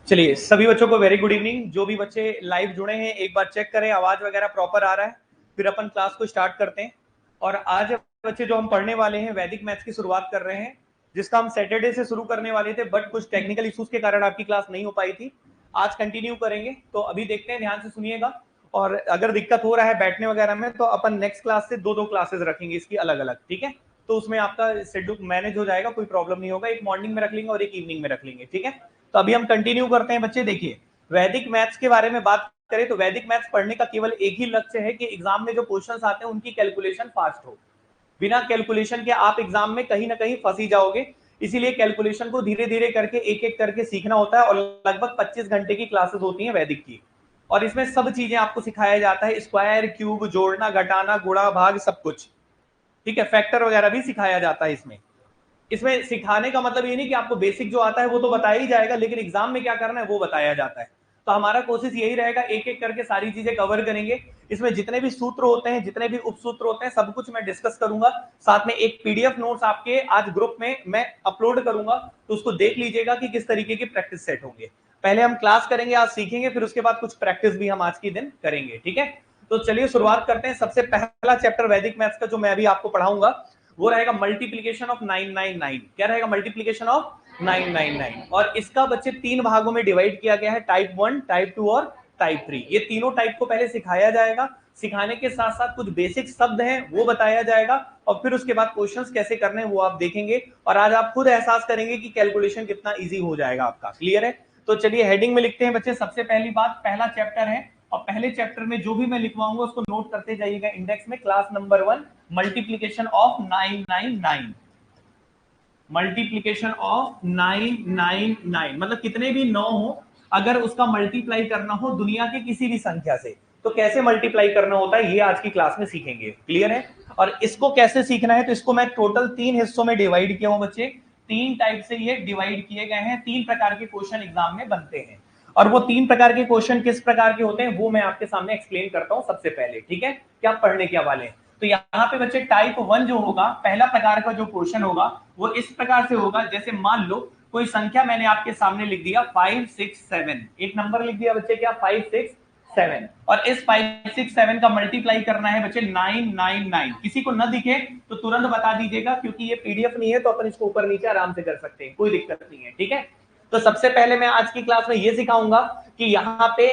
चलिए सभी बच्चों को वेरी गुड इवनिंग। जो भी बच्चे लाइव जुड़े हैं एक बार चेक करें आवाज वगैरह प्रॉपर आ रहा है, फिर अपन क्लास को स्टार्ट करते हैं। और आज बच्चे जो हम पढ़ने वाले हैं वैदिक मैथ्स की शुरुआत कर रहे हैं, जिसका हम सैटरडे से शुरू करने वाले थे, बट कुछ टेक्निकल इश्यूज के कारण आपकी क्लास नहीं हो पाई थी। आज कंटिन्यू करेंगे, तो अभी देखते हैं, ध्यान से सुनिएगा। और अगर दिक्कत हो रहा है बैठने वगैरह में तो अपन नेक्स्ट क्लास से दो क्लासेस रखेंगे इसकी अलग अलग, ठीक है। तो उसमें आपका शेड्यूल मैनेज हो जाएगा, कोई प्रॉब्लम नहीं होगा। एक मॉर्निंग में रख लेंगे और एक इवनिंग में रख लेंगे, ठीक है। तो अभी हम कंटिन्यू करते हैं बच्चे। देखिए, वैदिक मैथ्स के बारे में बात करें तो वैदिक मैथ्स पढ़ने का केवल एक ही लक्ष्य है कि एग्जाम में जो क्वेश्चंस आते हैं उनकी कैलकुलेशन फास्ट हो। बिना कैलकुलेशन के आप एग्जाम में कहीं ना कहीं फंसी जाओगे। इसीलिए कैलकुलेशन को धीरे धीरे करके एक एक करके सीखना होता है। और लगभग 25 घंटे की क्लासेस होती हैं वैदिक की, और इसमें सब चीजें आपको सिखाया जाता है, स्क्वायर, क्यूब, जोड़ना, घटाना, गुणा, भाग, सब कुछ, ठीक है। फैक्टर वगैरह भी सिखाया जाता है इसमें। इसमें सिखाने का मतलब ये नहीं कि आपको बेसिक जो आता है वो तो बताया ही जाएगा, लेकिन एग्जाम में क्या करना है वो बताया जाता है। तो हमारा कोशिश यही रहेगा, एक एक करके सारी चीजें कवर करेंगे। इसमें जितने भी सूत्र होते हैं, जितने भी उपसूत्र होते हैं, सब कुछ मैं डिस्कस करूंगा। साथ में एक पीडीएफ नोट्स आपके आज ग्रुप में मैं अपलोड करूंगा, तो उसको देख लीजिएगा कि किस तरीके की प्रैक्टिस सेट होंगे। पहले हम क्लास करेंगे, आज सीखेंगे, फिर उसके बाद कुछ प्रैक्टिस भी हम आज के दिन करेंगे, ठीक है। तो चलिए शुरुआत करते हैं। सबसे पहला चैप्टर वैदिक मैथ्स का जो मैं अभी आपको पढ़ाऊंगा वो रहेगा मल्टीप्लीकेशन ऑफ 999। क्या रहेगा? Multiplication of 999। और इसका बच्चे 3 भागों में डिवाइड किया गया है, टाइप 1, टाइप 2 और टाइप 3। ये तीनों टाइप को पहले सिखाया जाएगा। सिखाने के साथ साथ कुछ बेसिक शब्द हैं वो बताया जाएगा, और फिर उसके बाद क्वेश्चंस कैसे करने हैं वो आप देखेंगे। और आज आप खुद एहसास करेंगे कि कैलकुलेशन कितना इजी हो जाएगा आपका। क्लियर है? तो चलिए हेडिंग में लिखते हैं बच्चे। सबसे पहली बात, पहला चैप्टर है, और पहले चैप्टर में जो भी मैं लिखवाऊंगा उसको नोट करते जाइएगा इंडेक्स में। Class number 1, multiplication of 999। Multiplication of 999 मतलब कितने भी 9 हो, अगर उसका मल्टीप्लाई करना हो दुनिया के किसी भी संख्या से, तो कैसे मल्टीप्लाई करना होता है ये आज की क्लास में सीखेंगे। क्लियर है? और इसको कैसे सीखना है, तो इसको मैं टोटल 3 हिस्सों में डिवाइड किया हूं बच्चे। 3 टाइप से ये डिवाइड किए गए हैं। 3 प्रकार के क्वेश्चन एग्जाम में बनते हैं, और वो 3 प्रकार के क्वेश्चन किस प्रकार के होते हैं वो मैं आपके सामने एक्सप्लेन करता हूं सबसे पहले, ठीक है। क्या पढ़ने के वाले हैं। तो यहाँ पे बच्चे टाइप 1 जो होगा, पहला प्रकार का जो क्वेश्चन होगा वो इस प्रकार से होगा। जैसे मान लो कोई संख्या मैंने आपके सामने लिख दिया 5 6 7, एक नंबर लिख दिया बच्चे, क्या 5 6 7, और इस 5 6 7 का मल्टीप्लाई करना है बच्चे 999। किसी को न दिखे तो तुरंत बता दीजिएगा, क्योंकि ये पीडीएफ नहीं है तो अपन इसको ऊपर नीचे आराम से कर सकते हैं, कोई दिक्कत नहीं है, ठीक है। तो सबसे पहले मैं आज की क्लास में ये सिखाऊंगा कि यहाँ पे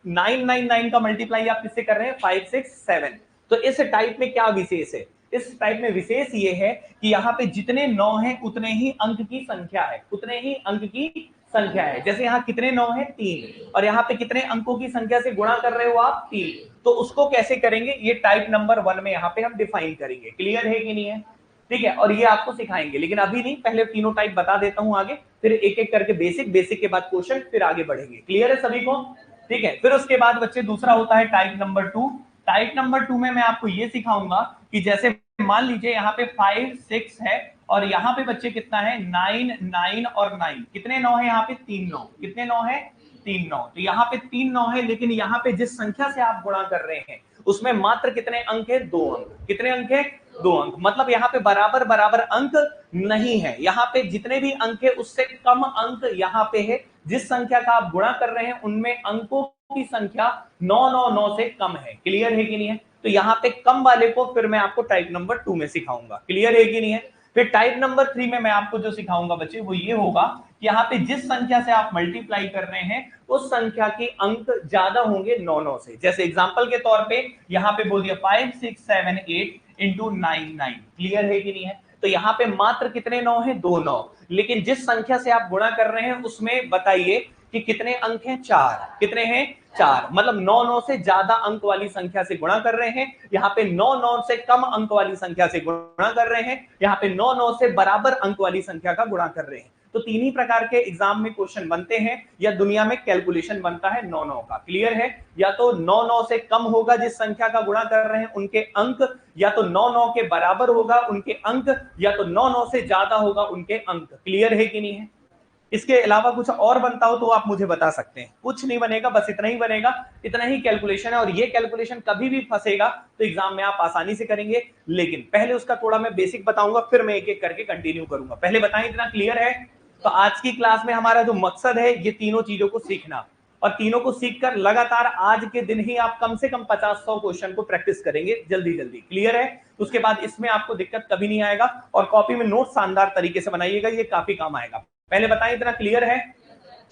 999 का मल्टीप्लाई आप किससे कर रहे हैं, 5 6 7। तो इस टाइप में क्या विशेष है? इस टाइप में विशेष ये है कि यहाँ पे जितने 9 हैं उतने ही अंक की संख्या है, उतने ही अंक की संख्या है। जैसे यहाँ कितने 9 है, 3, और यहाँ पे कितने अंकों की संख्या से गुणा कर रहे हो आप, 3। तो उसको कैसे करेंगे ये टाइप नंबर 1 में यहाँ पे हम डिफाइन करेंगे। क्लियर है कि नहीं है? ठीक है, और ये आपको सिखाएंगे, लेकिन अभी नहीं, पहले तीनों टाइप बता देता हूं आगे, फिर एक एक करके बेसिक, बेसिक के बाद क्वेश्चन, फिर आगे बढ़ेंगे। क्लियर है सभी को? ठीक है। फिर उसके बाद बच्चे दूसरा होता है टाइप नंबर 2। टाइप नंबर 2 में मैं आपको ये सिखाऊंगा कि जैसे मान लीजिए यहाँ पे 5 6 है, और यहाँ पे बच्चे कितना है, 9 9 और 9। कितने 9 है यहाँ पे, 3 9। कितने 9 है, 3 9। तो यहाँ पे 3 9 है, लेकिन यहाँ पे जिस संख्या से आप गुणा कर रहे हैं उसमें मात्र कितने अंक है, 2 अंक। कितने अंक है, 2 अंक। मतलब यहाँ पे बराबर बराबर अंक नहीं है, यहाँ पे जितने भी अंक है उससे कम अंक यहाँ पे है। जिस संख्या का आप गुणा कर रहे हैं उनमें अंकों की संख्या 999 से कम है। क्लियर है कि नहीं है? तो यहाँ पे कम वाले को फिर मैं आपको टाइप नंबर 2 में सिखाऊंगा। क्लियर है कि नहीं है? फिर टाइप नंबर 3 में मैं आपको जो सिखाऊंगा बच्चे वो ये होगा कि यहाँ पे जिस संख्या से आप मल्टीप्लाई कर रहे हैं उस संख्या के अंक ज्यादा होंगे 9 से। जैसे एग्जांपल के तौर पे यहाँ पे बोल दिया 5 6 7 8 इंटू 9 9। क्लियर है कि नहीं है? तो यहाँ पे मात्र कितने 9 है, 2 9। लेकिन जिस संख्या से आप गुणा कर रहे हैं उसमें बताइए कि कितने अंक हैं, 4। कितने हैं, 4। मतलब 9 9 से ज्यादा अंक वाली संख्या से गुणा कर रहे हैं, यहाँ पे 9 9 से कम अंक वाली संख्या से गुणा कर रहे हैं, यहाँ पे 9 9 से बराबर अंक वाली संख्या का गुणा कर रहे हैं। तो तीन ही प्रकार के एग्जाम में क्वेश्चन बनते हैं, या दुनिया में कैलकुलेशन बनता है 9 9 का। क्लियर है? या तो 9 9 से कम होगा जिस संख्या का गुणा कर रहे हैं उनके अंक, या तो 9 9 के बराबर होगा उनके अंक, या तो 9 9 से ज्यादा होगा उनके अंक। क्लियर है कि नहीं है? इसके अलावा कुछ और बनता हो तो आप मुझे बता सकते हैं। कुछ नहीं बनेगा, बस इतना ही बनेगा। इतना ही कैलकुलेशन है, और ये कैलकुलेशन कभी भी फंसेगा तो एग्जाम में आप आसानी से करेंगे। लेकिन पहले उसका थोड़ा मैं बेसिक बताऊंगा, फिर मैं एक एक करके कंटिन्यू करूंगा। पहले बताएं, इतना क्लियर है? तो आज की क्लास में हमारा जो मकसद है ये तीनों चीजों को सीखना, और तीनों को सीखकर लगातार आज के दिन ही आप कम से कम 50-100 क्वेश्चन को प्रैक्टिस करेंगे जल्दी जल्दी। क्लियर है? उसके बाद इसमें आपको दिक्कत कभी नहीं आएगा, और कॉपी में नोट शानदार तरीके से बनाइएगा, ये काफी काम आएगा। पहले बताएं इतना क्लियर है?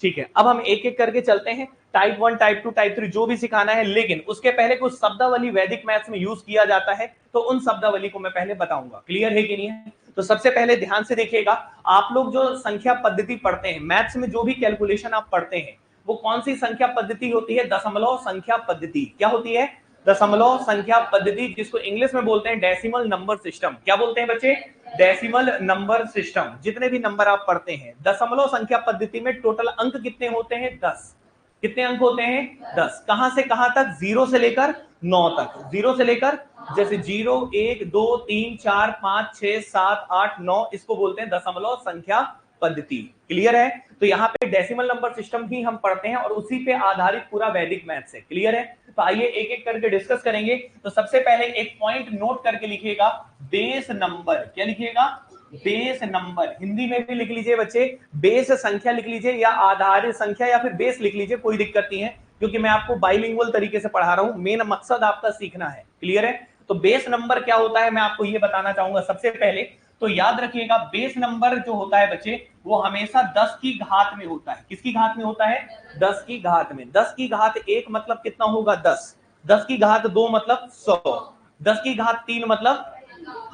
ठीक है, अब हम एक एक करके चलते हैं, टाइप 1, टाइप 2, टाइप 3 जो भी सिखाना है, लेकिन उसके पहले कुछ शब्दावली वैदिक मैथ्स में यूज किया जाता है, तो उन शब्दावली को मैं पहले बताऊंगा। क्लियर है कि नहीं है? तो सबसे पहले ध्यान से देखिएगा, आप लोग जो संख्या पद्धति पढ़ते हैं मैथ्स में, जो भी कैलकुलेशन आप पढ़ते हैं वो कौन सी संख्या पद्धति होती है? दशमलव संख्या पद्धति। क्या होती है? दशमलव संख्या पद्धति, जिसको इंग्लिश में बोलते हैं डेसिमल नंबर सिस्टम। क्या बोलते हैं बच्चे? Decimal number system. जितने भी नंबर आप पढ़ते हैं दशमलव संख्या पद्धति में टोटल अंक कितने होते हैं? 10। कितने अंक होते हैं? 10। कहां से कहां तक? 0 से लेकर 9 तक। 0 से लेकर, जैसे 0, 1, 2, 3, 4, 5, 6, 7, 8, 9, इसको बोलते हैं दशमलव संख्या पद्धति। क्लियर है? तो यहाँ पे डेसिमल नंबर सिस्टम ही हम पढ़ते हैं और उसी पे आधारित पूरा वैदिक मैथ्स है। क्लियर है? तो आइए एक एक करके डिस्कस करेंगे। तो सबसे पहले एक पॉइंट नोट करके लिखिएगा, बेस नंबर। क्या लिखिएगा? Base number. हिंदी में भी लिख लीजिए बच्चे, बेस संख्या लिख लीजिए, या आधारित संख्या, या फिर बेस लिख लीजिए, कोई दिक्कत नहीं है, क्योंकि मैं आपको बाइलिंगुअल तरीके से पढ़ा रहा हूं। मेन मकसद आपका सीखना है। क्लियर है? तो बेस नंबर क्या होता है मैं आपको ये बताना चाहूंगा सबसे पहले। तो याद रखिएगा, बेस नंबर जो होता है बच्चे, वो हमेशा 10 की घात में होता है। किसकी घात में होता है? 10 की घात में। 10 की घात 1 मतलब कितना होगा? 10। 10 की घात 2 मतलब 100। 10 की घात 3 मतलब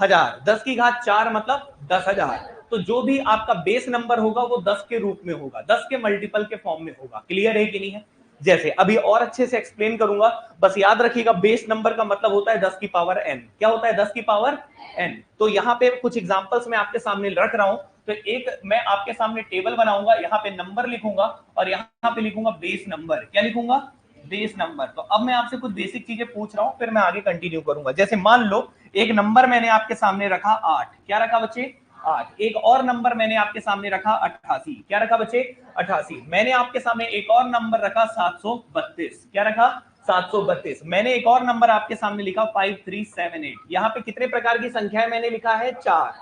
1000। 10 की घात 4 मतलब 10,000। तो जो भी आपका बेस नंबर होगा वो 10 के रूप में होगा, 10 के मल्टीपल के फॉर्म में होगा। क्लियर है कि नहीं है? जैसे अभी और अच्छे से एक्सप्लेन करूंगा, बस याद रखिएगा, बेस नंबर का मतलब होता है 10 की पावर n। क्या होता है? 10 की पावर n। तो यहाँ पे कुछ एग्जांपल्स मैं आपके सामने रख रहा हूं। तो एक मैं आपके सामने टेबल बनाऊंगा, यहाँ पे नंबर लिखूंगा और यहाँ पे लिखूंगा बेस नंबर। क्या लिखूंगा? Base number. तो अब मैं आपसे कुछ बेसिक चीजें पूछ रहा हूं, फिर मैं आगे कंटिन्यू करूंगा। जैसे मान लो एक नंबर मैंने आपके सामने रखा 8। क्या रखा बच्चे? 8। एक और नंबर मैंने आपके सामने रखा 88। क्या रखा बच्चे? 88। मैंने आपके सामने एक और नंबर रखा 732। क्या रखा? 732। मैंने एक और नंबर आपके सामने लिखा 5378। यहाँ पे कितने प्रकार की संख्याएं मैंने लिखा है? 4।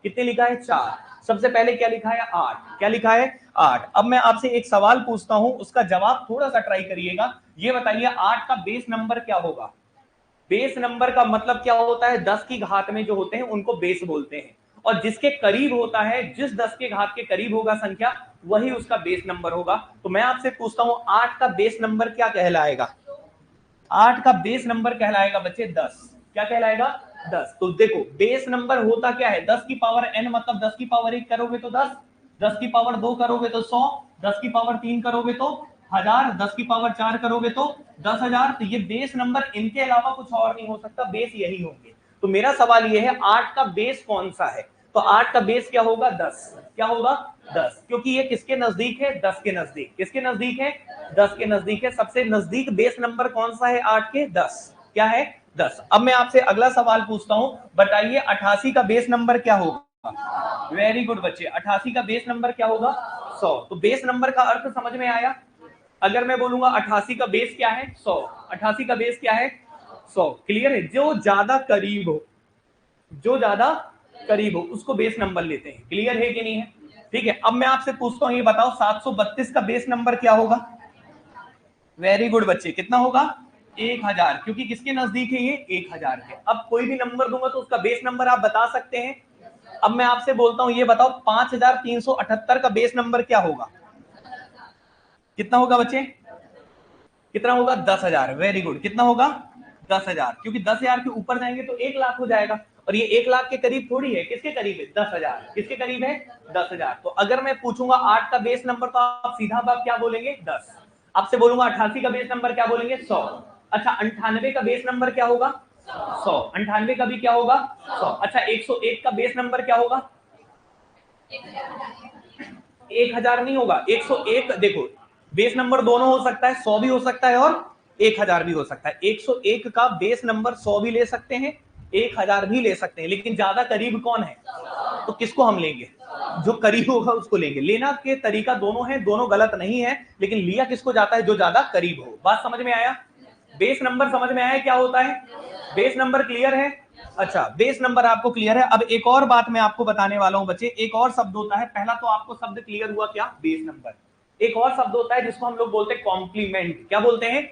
कितने लिखा है? 4। सबसे पहले क्या लिखा है? 8। क्या लिखा है? 8। अब मैं आपसे एक सवाल पूछता हूं, उसका जवाब थोड़ा सा ट्राई करिएगा। ये बताइए 8 का बेस नंबर क्या होगा? बेस नंबर का मतलब क्या होता है? 10 की घात में जो होते हैं उनको बेस बोलते हैं, और जिसके करीब होता है, जिस 10 के घात के करीब होगा संख्या, वही उसका बेस नंबर होगा। तो मैं आपसे पूछता हूं 8 का बेस नंबर क्या कहलाएगा? 8 का बेस नंबर कहलाएगा बच्चे 10। क्या कहलाएगा? 10। तो देखो बेस नंबर होता क्या है? 10 की पावर n मतलब 10 की पावर 1 करोगे तो 10, 10 की पावर 2 करोगे तो 100, 10 की पावर 3 करोगे तो 1000, 10 की पावर 4 करोगे तो 10,000। तो ये बेस नंबर, इनके अलावा कुछ और नहीं हो सकता, बेस यही होंगे। तो मेरा सवाल ये है 8 का बेस कौन सा है? तो 8 का बेस क्या होगा? 10। क्या होगा? 10। क्योंकि ये किसके नजदीक है? 10 के नजदीक। किसके नजदीक है? 10 के नजदीक है। सबसे नजदीक बेस नंबर कौन सा है 8 के? 10। क्या है? 10। अब मैं आपसे अगला सवाल पूछता हूं, बताइए 88 का बेस नंबर क्या होगा? वेरी गुड बच्चे, 88 का बेस नंबर क्या होगा? 100। तो बेस नंबर का अर्थ समझ में आया? अगर मैं बोलूंगा 88 का बेस क्या है? 100। 88 का बेस क्या है? 100। क्लियर है? जो ज्यादा करीब हो, जो ज्यादा करीब हो उसको बेस नंबर लेते हैं। क्लियर है कि नहीं है? ठीक है, अब मैं आपसे पूछता हूं, ये बताओ 732 का बेस नंबर क्या होगा? वेरी गुड बच्चे, कितना होगा? 1000। क्योंकि किसके नजदीक है ये? 1000 के। अब कोई भी नंबर दूंगा तो उसका बेस नंबर आप बता सकते हैं। अब मैं आपसे बोलता हूं, ये बताओ 5378 का बेस नंबर क्या होगा? कितना होगा बच्चे? कितना होगा? 10,000। Very good. कितना होगा? 10,000। क्योंकि 10,000 के ऊपर जाएंगे तो 1 लाख हो जाएगा, और ये 1 लाख के करीब थोड़ी है। किसके करीब है? 10,000। किसके करीब है? 10,000। तो अगर मैं पूछूंगा 8 का बेस नंबर, तो आप सीधा बात क्या बोलेंगे? 10। आपसे बोलूंगा 88 का बेस नंबर क्या बोलेंगे? 100। अच्छा 98 का बेस नंबर क्या होगा? 100। 98 का भी क्या होगा? 100। अच्छा 101 का बेस नंबर क्या होगा? 1000 नहीं होगा। 101 देखो, बेस नंबर दोनों हो सकता है, 100 भी हो सकता है और 1000 भी हो सकता है। 101 का बेस नंबर 100 भी ले सकते हैं, 1000 भी ले सकते हैं, लेकिन ज्यादा करीब कौन है? तो किसको हम लेंगे? जो करीब होगा उसको लेंगे। लेना के तरीका दोनों है, दोनों गलत नहीं है, लेकिन लिया किसको जाता है? जो ज्यादा करीब हो। बात समझ में आया? बेस नंबर समझ में आया क्या होता है? बेस नंबर क्लियर है? अच्छा, बेस नंबर आपको क्लियर है। अब एक और बात मैं आपको बताने वाला हूं बच्चे, एक और शब्द होता है, पहला तो आपको शब्द क्लियर हुआ क्या, बेस नंबर। एक और शब्द होता है जिसको हम लोग बोलते हैं कॉम्प्लीमेंट। क्या बोलते हैं,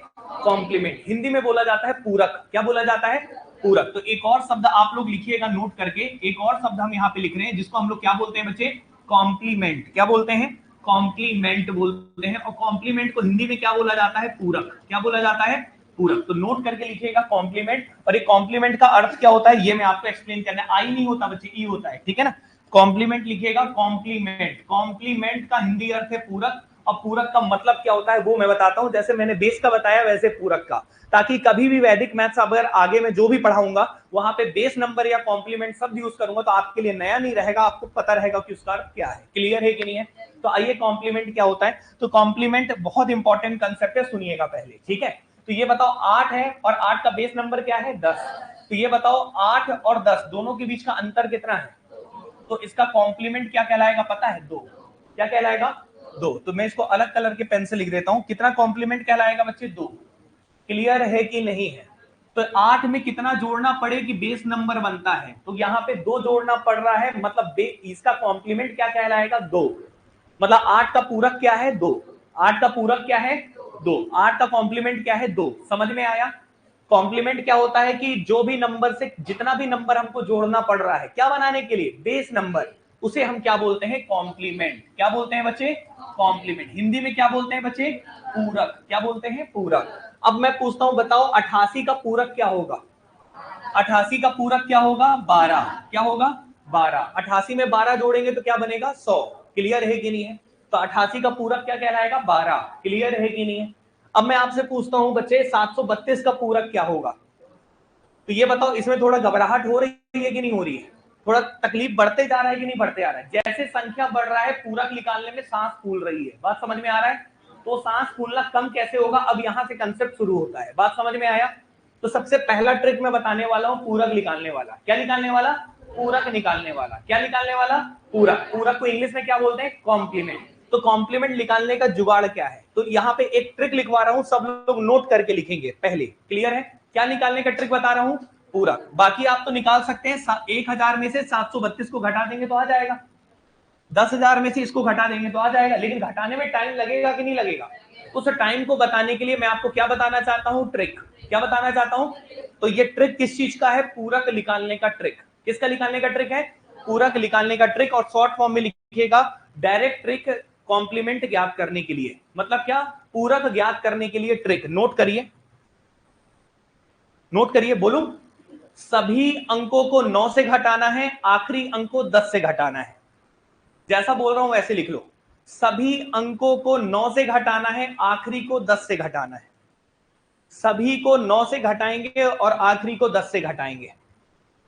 कॉम्प्लीमेंट। हिंदी में बोला जाता है पूरक। क्या बोला जाता है, पूरक। तो एक और शब्द आप लोग लिखिएगा नोट करके, एक और शब्द हम यहाँ पे लिख रहे हैं जिसको हम लोग क्या बोलते हैं बच्चे, कॉम्प्लीमेंट। क्या बोलते हैं, कॉम्प्लीमेंट बोलते हैं। और कॉम्प्लीमेंट को हिंदी में क्या बोला जाता है, पूरक। क्या बोला जाता है, पूरक। तो नोट करके लिखिएगा कॉम्प्लीमेंट। और एक कॉम्प्लीमेंट का अर्थ क्या होता है ये मैं आपको एक्सप्लेन करना है। आई नहीं होता बच्चे, ई होता है, ठीक है ना। कॉम्प्लीमेंट लिखिएगा, कॉम्प्लीमेंट। कॉम्प्लीमेंट का हिंदी अर्थ है पूरक। और पूरक का मतलब क्या होता है वो मैं बताता हूं। जैसे मैंने बेस का बताया वैसे पूरक का, ताकि कभी भी वैदिक मैथ्स अगर आगे में जो भी पढ़ाऊंगा वहां पे बेस नंबर या कॉम्प्लीमेंट सब यूज करूंगा तो आपके लिए नया नहीं रहेगा, आपको पता रहेगा कि उसका अर्थ क्या है। क्लियर है कि नहीं है। तो आइए कॉम्प्लीमेंट क्या होता है। तो कॉम्प्लीमेंट बहुत इंपॉर्टेंट कंसेप्ट है, सुनिएगा पहले, ठीक है। तो ये बताओ 8 है और 8 का बेस नंबर क्या है, 10। तो ये बताओ 8 और 10 दोनों के बीच का अंतर कितना है, तो इसका कॉम्प्लीमेंट क्या कहलाएगा पता है, 2। क्या कहलाएगा, 2। तो मैं इसको अलग कलर के पेन से लिख देता हूं, कितना कॉम्प्लीमेंट कहलाएगा बच्चे, 2। क्लियर है कि नहीं है। तो 8 में कितना जोड़ना पड़े कि बेस नंबर बनता है, तो यहाँ पे 2 जोड़ना पड़ रहा है, मतलब इसका कॉम्प्लीमेंट क्या कहलाएगा, 2। मतलब 8 का पूरक क्या है, 2। 8 का पूरक क्या है, 2। 8 का कॉम्प्लीमेंट क्या है, 2। समझ में आया। कॉम्प्लीमेंट क्या होता है कि जो भी नंबर से जितना भी नंबर हमको जोड़ना पड़ रहा है क्या बनाने के लिए, बेस नंबर, उसे हम क्या बोलते हैं, कॉम्प्लीमेंट। क्या बोलते हैं बच्चे, कॉम्प्लीमेंट। हिंदी में क्या बोलते हैं बच्चे, पूरक। क्या बोलते हैं, पूरक। अब मैं पूछता हूं, बताओ 88 का पूरक क्या होगा। 88 का पूरक क्या होगा, 12। क्या होगा, 12। 88 में 12 जोड़ेंगे तो क्या बनेगा, 100। क्लियर है कि नहीं है। तो 88 का पूरक क्या कहलाएगा, 12। क्लियर है कि नहीं है। अब मैं आपसे पूछता हूं बच्चे 732 का पूरक क्या होगा। तो ये बताओ, इसमें थोड़ा घबराहट हो रही है कि नहीं हो रही है, थोड़ा तकलीफ बढ़ते जा रहा है कि नहीं बढ़ते आ रहा है। जैसे संख्या बढ़ रहा है पूरक निकालने में सांस फूल रही है, बात समझ में आ रहा है। तो सांस फूलना कम कैसे होगा, अब यहां से कंसेप्ट शुरू होता है, बात समझ में आया। तो सबसे पहला ट्रिक मैं बताने वाला हूं, पूरक निकालने वाला। क्या निकालने वाला, पूरक निकालने वाला। क्या निकालने वाला, पूरक। पूरक को इंग्लिश में क्या बोलते हैं, कॉम्प्लीमेंट। तो कॉम्प्लीमेंट निकालने का जुगाड़ क्या है, तो यहाँ पे एक ट्रिक लिखवा रहा हूं, सब लोग नोट करके लिखेंगे पहले। क्लियर है, क्या निकालने का ट्रिक बता रहा हूं, पूरक। बाकी आप तो निकाल सकते हैं, 1000 में से 732 को घटा देंगे तो आ जाएगा, 10,000 में से इसको घटा देंगे तो आ जाएगा। लेकिन घटाने में टाइम लगेगा कि नहीं लगेगा, उस टाइम को बताने के लिए मैं आपको क्या बताना चाहता हूं, ट्रिक। क्या बताना चाहता हूं, तो ये ट्रिक किस चीज का है, पूरक निकालने का ट्रिक। किसका निकालने का ट्रिक है, पूरक निकालने का ट्रिक। और शॉर्ट फॉर्म में लिखिएगा, डायरेक्ट ट्रिक कॉम्प्लीमेंट ज्ञात करने के लिए। मतलब क्या, पूरक ज्ञात करने के लिए ट्रिक। नोट करिए, नोट करिए, बोलूं, सभी अंकों को 9 से घटाना है, आखिरी अंक को 10 से घटाना है। जैसा बोल रहा हूं वैसे लिख लो, सभी अंकों को 9 से घटाना है, आखिरी को 10 से घटाना है। सभी को 9 से घटाएंगे और आखिरी को 10 से घटाएंगे।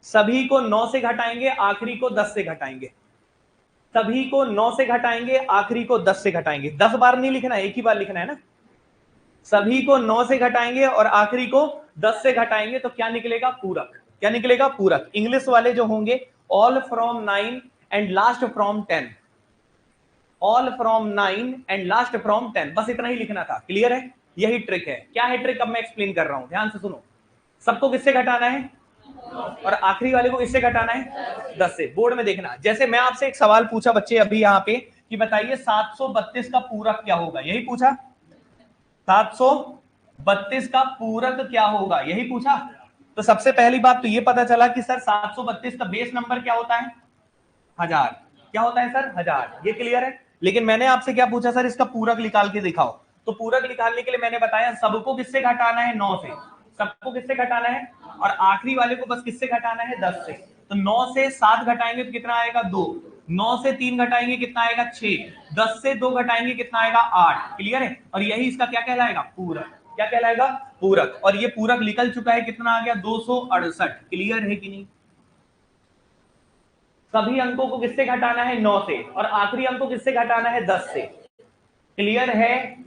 सभी को 9 से घटाएंगे, आखिरी को 10 से घटाएंगे। सभी को 9 से घटाएंगे, आखिरी को 10 से घटाएंगे। 10 बार नहीं लिखना, एक ही बार लिखना है ना। सभी को 9 से घटाएंगे और आखिरी को 10 से घटाएंगे तो क्या निकलेगा, पूरक। क्या निकलेगा, पूरक। इंग्लिश वाले जो होंगे, all from 9 and last from 10। All from 9 and last from 10, बस इतना ही लिखना था। क्लियर है, यही ट्रिक है। क्या है ट्रिक, अब मैं एक्सप्लेन कर रहा हूं, ध्यान से सुनो। सबको किससे घटाना है, और आखिरी वाले को किससे घटाना है, 10 से। बोर्ड में देखना, जैसे मैं आपसे एक सवाल पूछा बच्चे अभी यहाँ पे कि बताइए 732 का पूरक क्या होगा, यही पूछा। 732 का पूरक क्या होगा, यही पूछा। तो सबसे पहली बात तो ये पता चला कि सर 732 का बेस नंबर क्या होता है, 1000। क्या होता है सर, 1000। ये क्लियर है। लेकिन मैंने आपसे क्या पूछा, सर इसका पूरक निकाल के दिखाओ। तो पूरक निकालने के लिए मैंने बताया सबको किससे घटाना है, 9 से। सबको किससे घटाना है, और आखिरी वाले को बस किससे घटाना है, 10 से। तो 9 से 7 घटाएंगे तो कितना आएगा, 2। 9 से 3 घटाएंगे कितना आएगा, 6। 10 से 2 घटाएंगे कितना आएगा, 8। क्लियर है, और यही इसका क्या कहलाएगा, पूरक। क्या कहलाएगा, पूरक। और ये पूरक निकल चुका है, कितना आ गया, 268। क्लियर है कि नहीं। सभी अंकों को किससे घटाना है, 9 से, और आखिरी अंक को किससे घटाना है, 10 से। क्लियर है,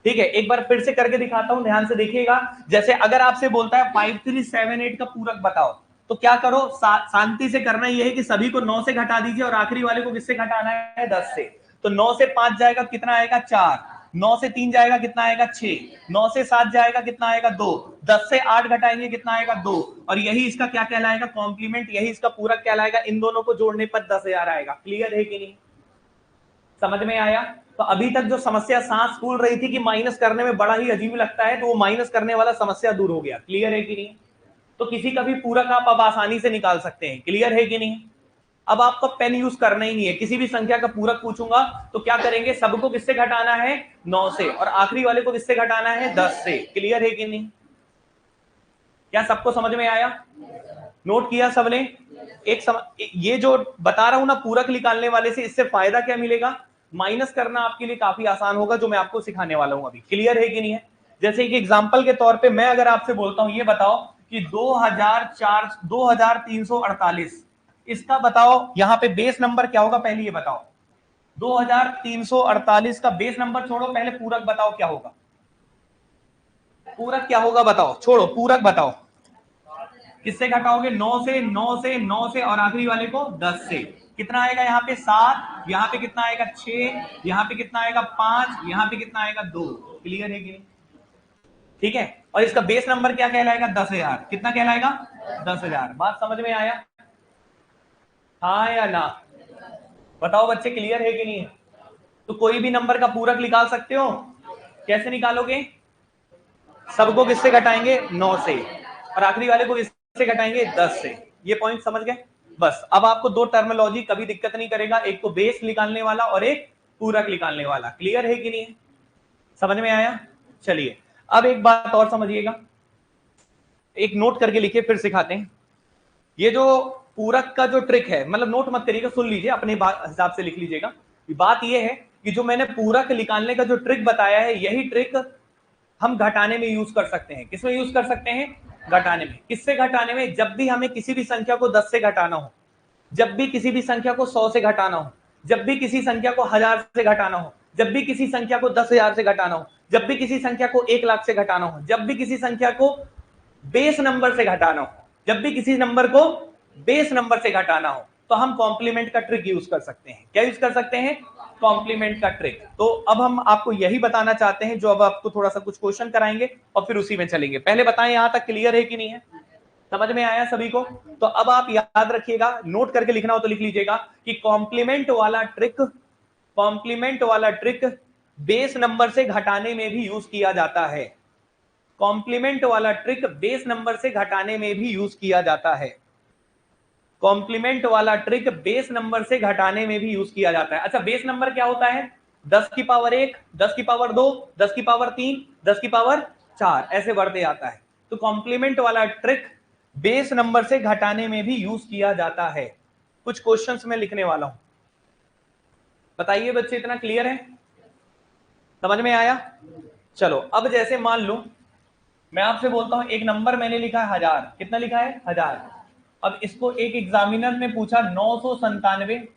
ठीक है। एक बार फिर से करके दिखाता हूं, ध्यान से देखिएगा। जैसे अगर आपसे बोलता है 5378 का पूरक बताओ, तो क्या करो, शांति से करना यह है कि सभी को 9 से घटा दीजिए और आखिरी वाले को किससे घटाना है, 10 से। तो 9 से 5 जाएगा, कितना आएगा, 4। 9 से 3 जाएगा कितना आएगा 6, 9 से 7 जाएगा कितना आएगा 2, 10 से 8 घटाएंगे कितना आएगा 2, और यही इसका क्या कहलाएगा कॉम्प्लीमेंट, यही इसका पूरक कहलाएगा। इन दोनों को जोड़ने पर 10,000 आएगा। क्लियर है कि नहीं, समझ में आया? तो अभी तक जो समस्या सांस फूल रही थी कि माइनस करने में बड़ा ही अजीब लगता है, तो वो माइनस करने वाला समस्या दूर हो गया। क्लियर है कि नहीं? तो किसी का भी पूरक आप अब आसानी से निकाल सकते हैं। क्लियर है कि नहीं? अब आपको पेन यूज करना ही नहीं है। किसी भी संख्या का पूरक पूछूंगा तो क्या करेंगे, सबको किससे घटाना है 9 से, और आखिरी वाले को किससे घटाना है 10 से। क्लियर है कि नहीं? क्या सबको समझ में आया? नोट किया सबने? ये जो बता रहा हूं ना पूरक निकालने वाले से, इससे फायदा क्या मिलेगा, माइनस करना आपके लिए काफी आसान होगा, जो मैं आपको सिखाने वाला हूं अभी। क्लियर है कि नहीं है? जैसे कि एग्जांपल के तौर पे मैं अगर आपसे बोलता हूं, ये बताओ कि 2348, इसका बताओ यहां पे बेस नंबर क्या होगा, पहले ये बताओ। 2348 का बेस नंबर छोड़ो, पहले पूरक बताओ क्या होगा। पूरक क्या होगा बताओ, छोड़ो पूरक बताओ। किससे घटाओगे, 9 से, 9 से, 9 से, और आखिरी वाले को 10 से। कितना आएगा यहाँ पे 7, यहाँ पे कितना आएगा 6, यहाँ पे कितना आएगा 5, यहाँ पे कितना आएगा 2। क्लियर है कि नहीं? ठीक है, और इसका बेस नंबर क्या कहलाएगा 10,000। कितना कहलाएगा 10,000। बात समझ में आया, हाँ या ना? बताओ बच्चे, क्लियर है कि नहीं? तो कोई भी नंबर का पूरक निकाल सकते हो। कैसे निकालोगे, सबको किससे घटाएंगे 9 से, और आखिरी वाले को किससे घटाएंगे 10 से। ये पॉइंट समझ गए? बस अब आपको दो टर्मिनोलॉजी कभी दिक्कत नहीं करेगा, एक तो बेस निकालने वाला और एक पूरक निकालने वाला। क्लियर है कि नहीं? समझ में आया? चलिए अब एक बात और समझिएगा, एक नोट करके लिखिए फिर सिखाते हैं। ये जो पूरक का जो ट्रिक है, मतलब नोट मत करिएगा, सुन लीजिए, अपने हिसाब से लिख लीजिएगा। बात ये है कि जो मैंने पूरक निकालने का जो ट्रिक बताया है, यही ट्रिक हम घटाने में यूज कर सकते हैं। किसमें यूज कर सकते हैं, घटाने में। किससे घटाने में, जब भी हमें किसी भी संख्या को 10 से घटाना हो, जब भी किसी भी संख्या को 100 से घटाना हो, जब भी किसी संख्या को 1000 से घटाना हो, जब भी किसी संख्या को 10,000 से घटाना हो, जब भी किसी संख्या को 1,00,000 से घटाना हो, जब भी किसी संख्या को बेस नंबर से घटाना हो, जब भी किसी नंबर को बेस नंबर से घटाना हो, तो हम कॉम्प्लीमेंट का ट्रिक यूज कर सकते हैं। क्या यूज कर सकते हैं, कॉम्प्लीमेंट का ट्रिक। तो अब हम आपको यही बताना चाहते हैं, जो अब आपको थोड़ा सा कुछ क्वेश्चन कराएंगे और फिर उसी में चलेंगे। पहले बताएं यहां तक क्लियर है कि नहीं है, समझ में आया सभी को? तो अब आप याद रखिएगा, नोट करके लिखना हो तो लिख लीजिएगा कि कॉम्प्लीमेंट वाला ट्रिक बेस नंबर से घटाने में भी यूज किया जाता है। कॉम्प्लीमेंट वाला ट्रिक बेस नंबर से घटाने में भी यूज किया जाता है। कॉम्प्लीमेंट वाला ट्रिक बेस नंबर से घटाने में भी यूज किया जाता है। अच्छा, बेस नंबर क्या होता है, 10 की पावर 1, 10 की पावर 2, 10 की पावर 3, 10 की पावर 4, ऐसे बढ़ते आता है। तो कॉम्प्लीमेंट वाला ट्रिक बेस नंबर से घटाने में भी यूज किया जाता है। कुछ क्वेश्चंस में लिखने वाला हूं, बताइए बच्चे, इतना क्लियर है, समझ में आया? चलो अब जैसे मान लो मैं आपसे बोलता हूं एक नंबर मैंने लिखा है 1000, कितना लिखा है 1000। अब इसको एक एग्जामिनर ने पूछा 997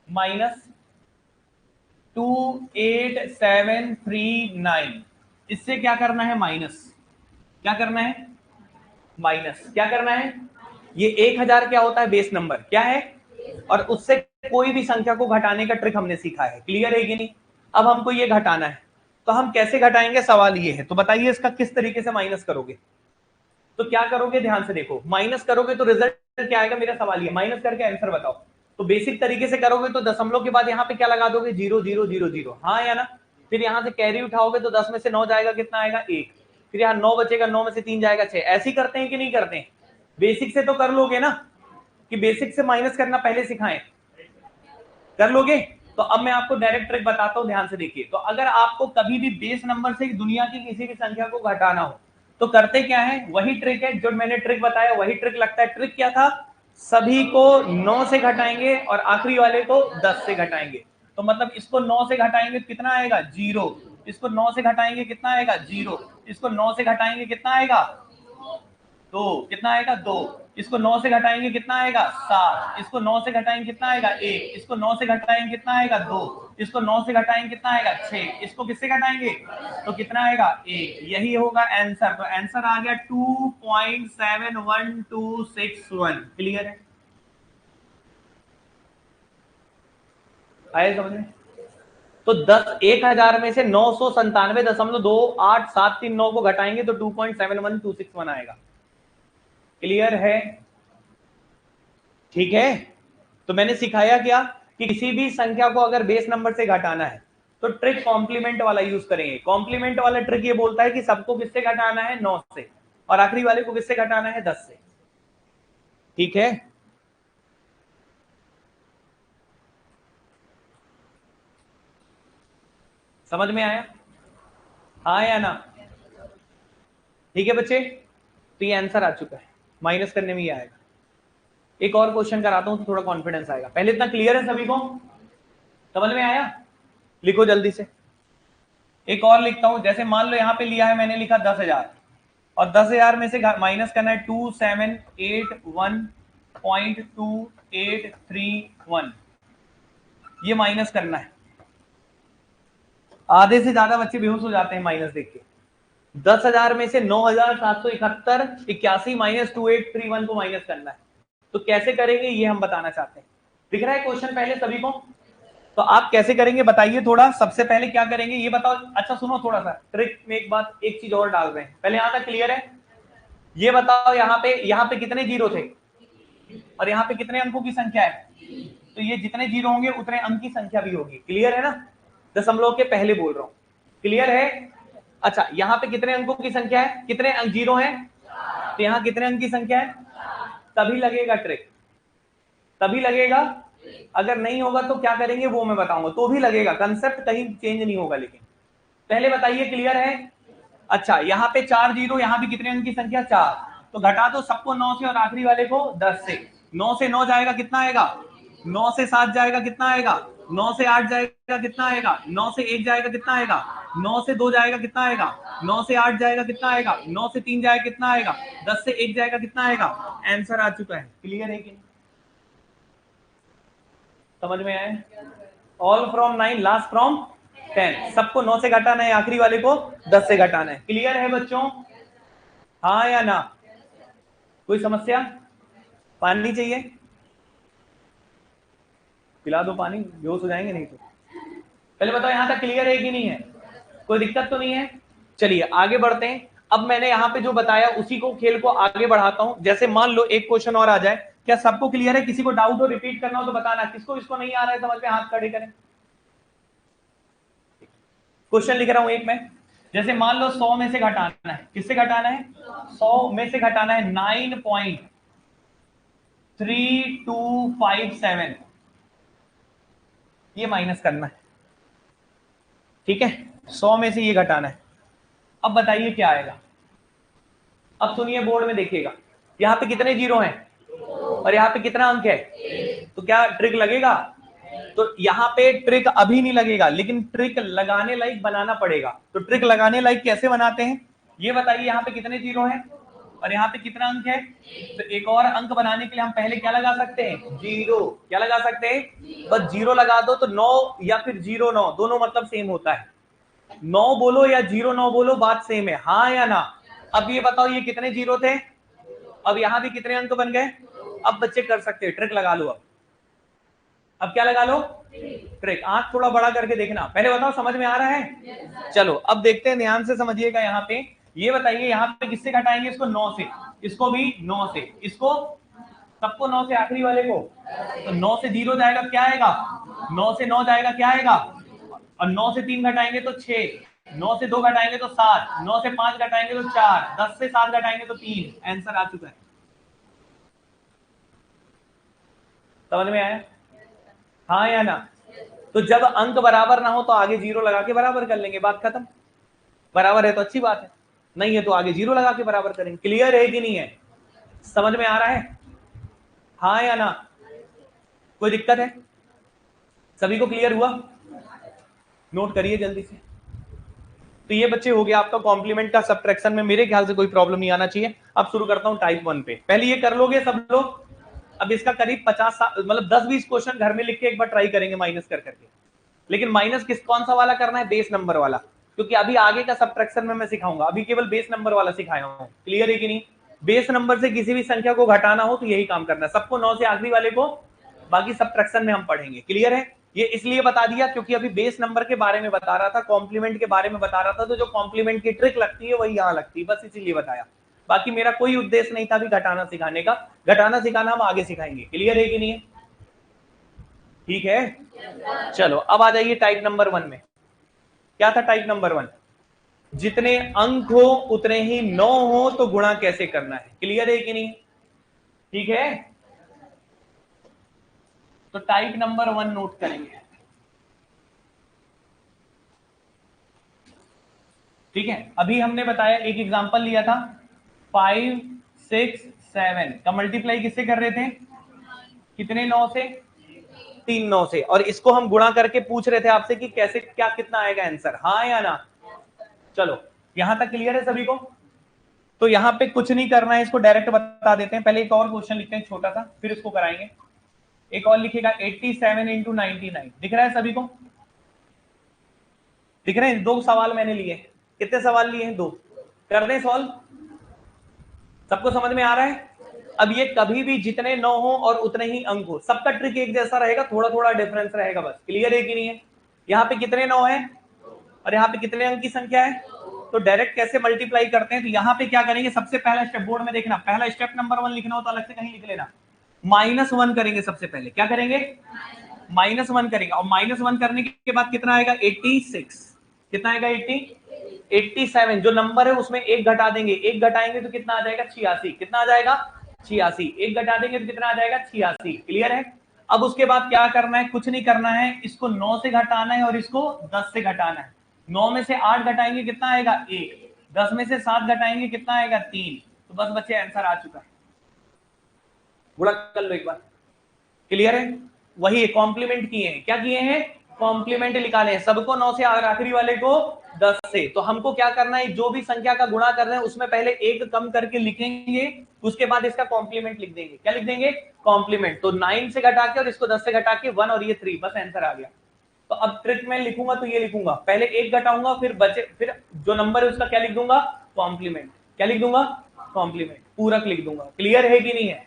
माइनस 28739, इससे क्या करना है माइनस, क्या करना है माइनस, क्या करना है। ये 1000 क्या होता है, बेस नंबर क्या है, और उससे कोई भी संख्या को घटाने का ट्रिक हमने सीखा है। क्लियर है कि नहीं? अब हमको ये घटाना है, तो हम कैसे घटाएंगे, सवाल ये है। तो बताइए इसका किस तरीके से माइनस करोगे। तो क्या करोगे, ध्यान से देखो, माइनस करोगे तो रिजल्ट क्या आएगा, मेरा सवाल ये, माइनस करके आंसर बताओ। तो बेसिक तरीके से करोगे तो दशमलव के बाद यहाँ पे क्या लगा दोगे, 0 0 0 0, हाँ या ना। फिर यहाँ से कैरी उठाओगे तो 10 में से 9 जाएगा, कितना आएगा 1। फिर यहाँ 9 बचेगा, 9 में से 3 जाएगा 6। ऐसे ही करते हैं कि नहीं करते हैं, बेसिक से तो कर लोगे ना, कि बेसिक से माइनस करना पहले सिखाएं, कर लोगे। तो अब मैं आपको डायरेक्ट ट्रिक बताता हूं, ध्यान से देखिए। तो अगर आपको कभी भी बेस नंबर से दुनिया की किसी भी संख्या को घटाना हो, तो करते क्या है, वही ट्रिक है जो मैंने ट्रिक बताया, वही ट्रिक लगता है। ट्रिक क्या था, सभी को 9 से घटाएंगे और आखिरी वाले को 10 से घटाएंगे। तो मतलब इसको 9 से घटाएंगे कितना आएगा 0, इसको 9 से घटाएंगे कितना आएगा 0, इसको 9 से घटाएंगे कितना आएगा 2, कितना आएगा 2, इसको 9 से घटाएंगे कितना आएगा 7, इसको 9 से घटाएंगे कितना आएगा 1, इसको 9 से घटाएंगे कितना आएगा 2, इसको 9 से घटाएंगे कितना आएगा 6, इसको किससे घटाएंगे तो कितना आएगा 1। यही होगा आंसर। तो आंसर आ गया 2.71261। क्लियर है, आए समझ में? तो 1000 में से 997.2873 को घटाएंगे तो 2.71261 आएगा। क्लियर है? ठीक है। तो मैंने सिखाया क्या कि किसी भी संख्या को अगर बेस नंबर से घटाना है तो ट्रिक कॉम्प्लीमेंट वाला यूज करेंगे। कॉम्प्लीमेंट वाला ट्रिक ये बोलता है कि सबको किससे घटाना है? 9 से, और आखिरी वाले को किससे घटाना है? 10 से। ठीक है। समझ में आया? हाँ या ना? ठीक है बच्चे, तो ये आंसर आ चुका है, माइनस करने में ही आएगा। एक और क्वेश्चन कराता हूं तो थोड़ा कॉन्फिडेंस आएगा। पहले इतना क्लियर है सभी को? समझ में आया? लिखो जल्दी से। एक और लिखता हूं, जैसे मान लो यहां पे लिया है मैंने, लिखा 10,000 और 10,000 में से माइनस करना है 2781.2831, ये माइनस करना है। आधे से ज्यादा बच्चे बेहोश हो जाते हैं माइनस देख के। 10,000 में से 9,771.81 माइनस 2831 को माइनस करना है। तो कैसे करेंगे ये हम बताना चाहते हैं। दिख रहा है क्वेश्चन पहले सभी को? तो आप कैसे करेंगे बताइए थोड़ा। सबसे पहले क्या करेंगे ये बताओ। अच्छा सुनो, थोड़ा सा ट्रिक में एक बात, एक चीज और डाल रहे हैं। पहले यहां तक क्लियर है? ये बताओ, यहाँ पे कितने जीरो थे और यहाँ पे कितने अंकों की संख्या है? तो ये जितने जीरो होंगे उतने अंक की संख्या भी होगी। क्लियर है ना? दशमलव के पहले बोल रहा हूं। क्लियर है? अच्छा, यहाँ पे कितने अंकों की संख्या है? कितने अंक जीरो हैं? तो यहाँ कितने अंक की संख्या है? तभी लगेगा ट्रिक, तभी लगेगा। अगर नहीं होगा तो क्या करेंगे वो मैं बताऊंगा, तो भी लगेगा। कंसेप्ट कहीं चेंज नहीं होगा। लेकिन पहले बताइए, क्लियर है? अच्छा, यहाँ पे 4 जीरो, यहाँ भी कितने अंक की संख्या? 4। तो घटा दो सबको 9 से और आखिरी वाले को 10 से। 9 से 9 जाएगा कितना आएगा? 9 से 7 जाएगा कितना आएगा? 9 से 8 जाएगा कितना आएगा? 9 से 1 जाएगा कितना आएगा? 9 से 2 जाएगा कितना आएगा? 9 से 8 जाएगा कितना आएगा? 9 से 3 जाएगा कितना आएगा? 10 से 1 जाएगा कितना आएगा? आंसर आ चुका है। क्लियर है कि नहीं? समझ में आए? All from 9, last from 10। सबको 9 से घटाना है, आखिरी वाले को 10 से घटाना है। क्लियर है बच्चों? हाँ या ना? कोई समस्या? पानी चाहिए? पिला दो पानी, बेहोश हो जाएंगे नहीं तो। पहले बताओ यहां तक क्लियर है कि नहीं है? कोई दिक्कत तो नहीं है? चलिए आगे बढ़ते हैं। अब मैंने यहाँ पे जो बताया उसी को, खेल को आगे बढ़ाता हूं। जैसे मान लो एक क्वेश्चन और आ जाए। क्या सबको क्लियर है? किसी को डाउट हो, रिपीट करना हो तो बताना। किसको इसको नहीं आ रहा है समझ में, हाथ खड़े करें। क्वेश्चन लिख रहा हूं एक मैं। जैसे मान लो 100 में से घटाना है, किससे घटाना है? 100 में से घटाना है 9.3257, ये माइनस करना है। ठीक है, 100 में से ये घटाना है। अब बताइए क्या आएगा? अब सुनिए, बोर्ड में देखिएगा, यहाँ पे कितने जीरो हैं और यहाँ पे कितना अंक है? तो क्या ट्रिक लगेगा? तो यहाँ पे ट्रिक अभी नहीं लगेगा, लेकिन ट्रिक लगाने लायक बनाना पड़ेगा। तो ट्रिक लगाने लायक कैसे बनाते हैं ये बताइए। यहाँ पे कितने जीरो हैं और यहाँ पे कितना अंक है? तो एक और अंक बनाने के लिए हम पहले क्या लगा सकते हैं? जीरो। क्या लगा सकते हैं? बस जीरो लगा दो तो 9 या फिर 09, दोनों मतलब सेम होता है। 9 बोलो या 09 बोलो, बात सेम है। हाँ या ना? अब ये बताओ, ये कितने जीरो थे? अब यहाँ भी कितने अंक बन गए? अब बच्चे कर सकते हैं, ट्रिक लगा लो। अब क्या लगा लो? ट्रिक। आंख थोड़ा बड़ा करके देखना। पहले बताओ समझ में आ रहा है? चलो अब देखते हैं, ध्यान से समझिएगा। यहाँ पे ये बताइए, यहाँ पे किससे घटाएंगे? इसको 9 से, इसको भी 9 से, इसको सबको 9 से, आखिरी वाले को। तो 9 से 0 जाएगा क्या आएगा? 9 से 9 जाएगा क्या आएगा? और 9 से 3 घटाएंगे तो 6, 9 से 2 घटाएंगे तो 7, 9 से 5 घटाएंगे तो 4, 10 से 7 घटाएंगे तो 3। आंसर आ चुका है। समझ में आया? हाँ या ना? तो जब अंक बराबर ना हो तो आगे जीरो लगा के बराबर कर लेंगे, बात खत्म। बराबर है तो अच्छी बात है, नहीं है तो आगे जीरो लगा के बराबर करेंगे। क्लियर है कि नहीं है? समझ में आ रहा है? हाँ या ना? कोई दिक्कत है? सभी को क्लियर हुआ? नोट करिए जल्दी से। तो ये बच्चे हो गया आपका कॉम्प्लीमेंट का सब्ट्रैक्शन में। मेरे ख्याल से कोई प्रॉब्लम नहीं आना चाहिए। अब शुरू करता हूं टाइप 1 पे। पहले ये कर लोगे सब लोग। अब इसका करीब 50 मतलब 10-20 क्वेश्चन घर में लिख के एक बार ट्राई करेंगे माइनस कर करके। लेकिन माइनस कौन सा वाला करना है? बेस नंबर वाला, क्योंकि अभी आगे का सब्ट्रैक्शन में मैं सिखाऊंगा। अभी केवल बेस नंबर वाला सिखाया हूं। क्लियर है कि नहीं? बेस नंबर से किसी भी संख्या को घटाना हो तो यही काम करना है। सबको 9 से आखिरी वाले को, बाकी सब्ट्रैक्शन में हम पढ़ेंगे। क्लियर है? ये इसलिए बता दिया क्योंकि अभी बेस नंबर के बारे में बता रहा था, कॉम्प्लीमेंट के बारे में बता रहा था, तो जो कॉम्प्लीमेंट की ट्रिक लगती है वही यहां लगती है, बस इसीलिए बताया। बाकी मेरा कोई उद्देश्य नहीं था भी घटाना सिखाने का, घटाना सिखाना हम आगे सिखाएंगे। क्लियर है कि नहीं है? ठीक है, चलो अब आ जाइए टाइप नंबर 1 में। क्या था टाइप नंबर 1? जितने अंक हो उतने ही 9 हो तो गुणा कैसे करना है। क्लियर है कि नहीं? ठीक है, तो टाइप नंबर 1 नोट करेंगे। ठीक है, अभी हमने बताया, एक एग्जांपल लिया था 5 6 7 का मल्टीप्लाई किससे कर रहे थे? कितने 9 से? 3 9 से, और इसको हम गुणा करके पूछ रहे थे आपसे कि कैसे, क्या कितना आएगा आंसर, हाँ या ना? चलो यहां तक क्लियर है सभी को? तो यहां पे कुछ नहीं करना है, इसको डायरेक्ट बता देते हैं। पहले एक और क्वेश्चन लिखते हैं छोटा सा, फिर इसको कराएंगे। एक और लिखेगा 87 इंटू 99, दिख रहा है सभी को? दिख रहे हैं? 2 सवाल मैंने लिए। कितने सवाल लिए हैं? 2। कर दें सॉल्व? सबको समझ में आ रहा है? अब ये कभी भी जितने 9 हो और उतने ही अंक हो, सबका ट्रिक एक जैसा रहेगा, थोड़ा थोड़ा डिफरेंस रहेगा बस। क्लियर है कि नहीं है? यहाँ पे कितने 9 है और यहाँ पे कितने अंक की संख्या है, तो डायरेक्ट कैसे मल्टीप्लाई करते हैं? तो यहाँ पे क्या करेंगे, सबसे पहला स्टेप बोर्ड में देखना, पहला स्टेप नंबर 1 लिखना हो तो अलग से कहीं लिख लेना। -1 करेंगे सबसे पहले। क्या करेंगे? -1 करेंगे, और -1 करने के बाद कितना आएगा? 86। कितना आएगा? 87। जो नंबर है उसमें एक घटा देंगे, एक घटाएंगे तो कितना आ जाएगा? 86। कितना आ जाएगा? 86। एक घटा देंगे तो कितना आ जाएगा? 86। क्लियर है? अब उसके बाद क्या करना है? कुछ नहीं करना है, इसको 9 से घटाना है और इसको 10 से घटाना है। 9 में से 8 घटाएंगे कितना आएगा? 1। 10 में से 7 घटाएंगे कितना आएगा? 3। तो बस बच्चे आंसर आ चुका है, गुणा कर लो एक बार। क्लियर है? वही कॉम्प्लीमेंट किए हैं। क्या किए हैं? कॉम्प्लीमेंट निकाले हैं, सबको 9 से और आखिरी वाले को 10 से। तो हमको क्या करना है, जो भी संख्या का गुणा कर रहे हैं उसमें पहले एक कम करके लिखेंगे, उसके बाद इसका कॉम्प्लीमेंट लिख देंगे। क्या लिख देंगे? कॉम्प्लीमेंट। तो 9 से घटा के और इसको 10 से घटा के 1 और ये 3, बस आंसर आ गया। तो अब ट्रिक में लिखूंगा तो ये लिखूंगा, पहले एक घटाऊंगा, फिर जो नंबर है उसका क्या लिख दूंगा? कॉम्प्लीमेंट। क्या लिख दूंगा? कॉम्प्लीमेंट, पूरक लिख दूंगा। क्लियर है कि नहीं है?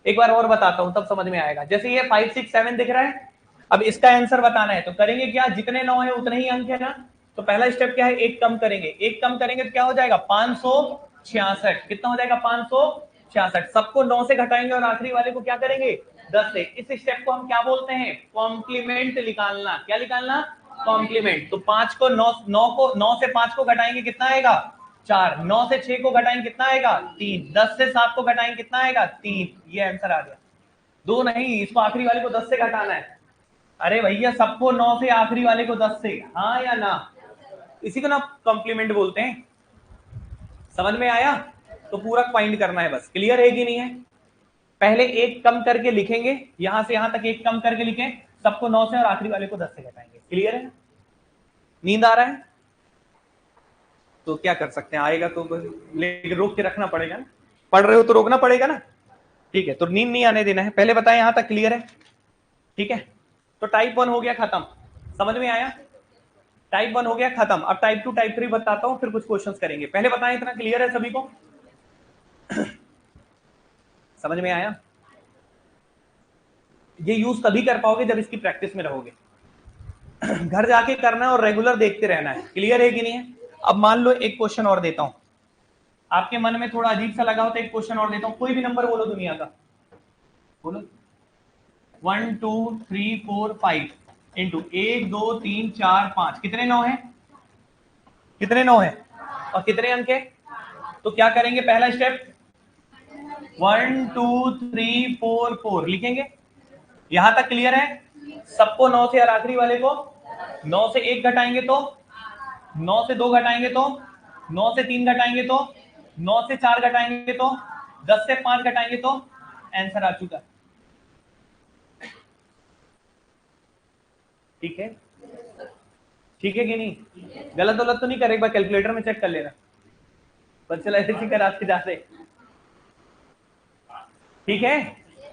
एक बार और बताता हूं तब समझ में आएगा। जैसे ये 5 6 7 दिख रहा है, अब इसका आंसर बताना है तो करेंगे क्या? जितने 9 है उतने ही अंक है ना, तो पहला स्टेप क्या है? एक कम करेंगे। एक कम करेंगे तो क्या हो जाएगा? 566। कितना हो जाएगा? 566। सबको 9 से घटाएंगे और आखिरी वाले को क्या करेंगे? 10 से। इस स्टेप को हम क्या बोलते हैं? कॉम्प्लीमेंट निकालना। क्या निकालना? कॉम्प्लीमेंट। तो 5 को 9 से 5 को घटाएंगे कितना आएगा? 4। 9 से 6 को घटाएंगे कितना आएगा? 3। 10 से 7 को घटाएंगे कितना आएगा? 3। ये आंसर आ गया। 2 नहीं, इसको आखिरी वाले को 10 से घटाना है। अरे भैया सबको 9 से, आखिरी वाले को 10 से, हाँ या ना? इसी को ना कॉम्प्लीमेंट बोलते हैं। समझ में आया? तो पूरा फाइंड करना है बस। क्लियर है कि नहीं है? पहले एक कम करके लिखेंगे, यहां से यहां तक एक कम करके लिखें, सबको 9 से और आखिरी वाले को 10 से घटाएंगे। क्लियर है? नींद आ रहा है तो क्या कर सकते हैं, आएगा तो लेकिन रोक के रखना पड़ेगा ना, पढ़ रहे हो तो रोकना पड़ेगा ना। ठीक है, तो नींद नहीं आने देना है। पहले बताएं यहां तक क्लियर है? ठीक है, तो टाइप 1 हो गया खत्म। समझ में आया? टाइप 1 हो गया खत्म। अब टाइप 2 टाइप 3 बताता हूं, फिर कुछ क्वेश्चंस करेंगे। पहले बताएं इतना क्लियर है सभी को? समझ में आया? ये यूज तभी कर पाओगे जब इसकी प्रैक्टिस में रहोगे। घर जाके करना है और रेगुलर देखते रहना है। क्लियर है कि नहीं है? अब मान लो एक क्वेश्चन और देता हूं, आपके मन में थोड़ा अजीब सा लगा हो तो एक क्वेश्चन और देता हूं। कोई भी नंबर बोलो दुनिया का, बोलो। 1 2 3 4 5 इंटू 1 2 3 4 5, कितने 9 है? कितने 9 है और कितने अंक है? तो क्या करेंगे? पहला स्टेप 1 2 3 4 4 लिखेंगे। यहां तक क्लियर है? सबको 9 से और आखिरी वाले को 9 से 1 घटाएंगे तो, 9 से 2 घटाएंगे तो, 9 से 3 घटाएंगे तो, 9 से 4 घटाएंगे तो, 10 से 5 घटाएंगे तो आंसर आ चुका। ठीक है? ठीक है कि नहीं? गलत गलत तो नहीं कर, एक बार कैलकुलेटर में चेक कर लेना, बच्चे ऐसे कराते जाते। ठीक है,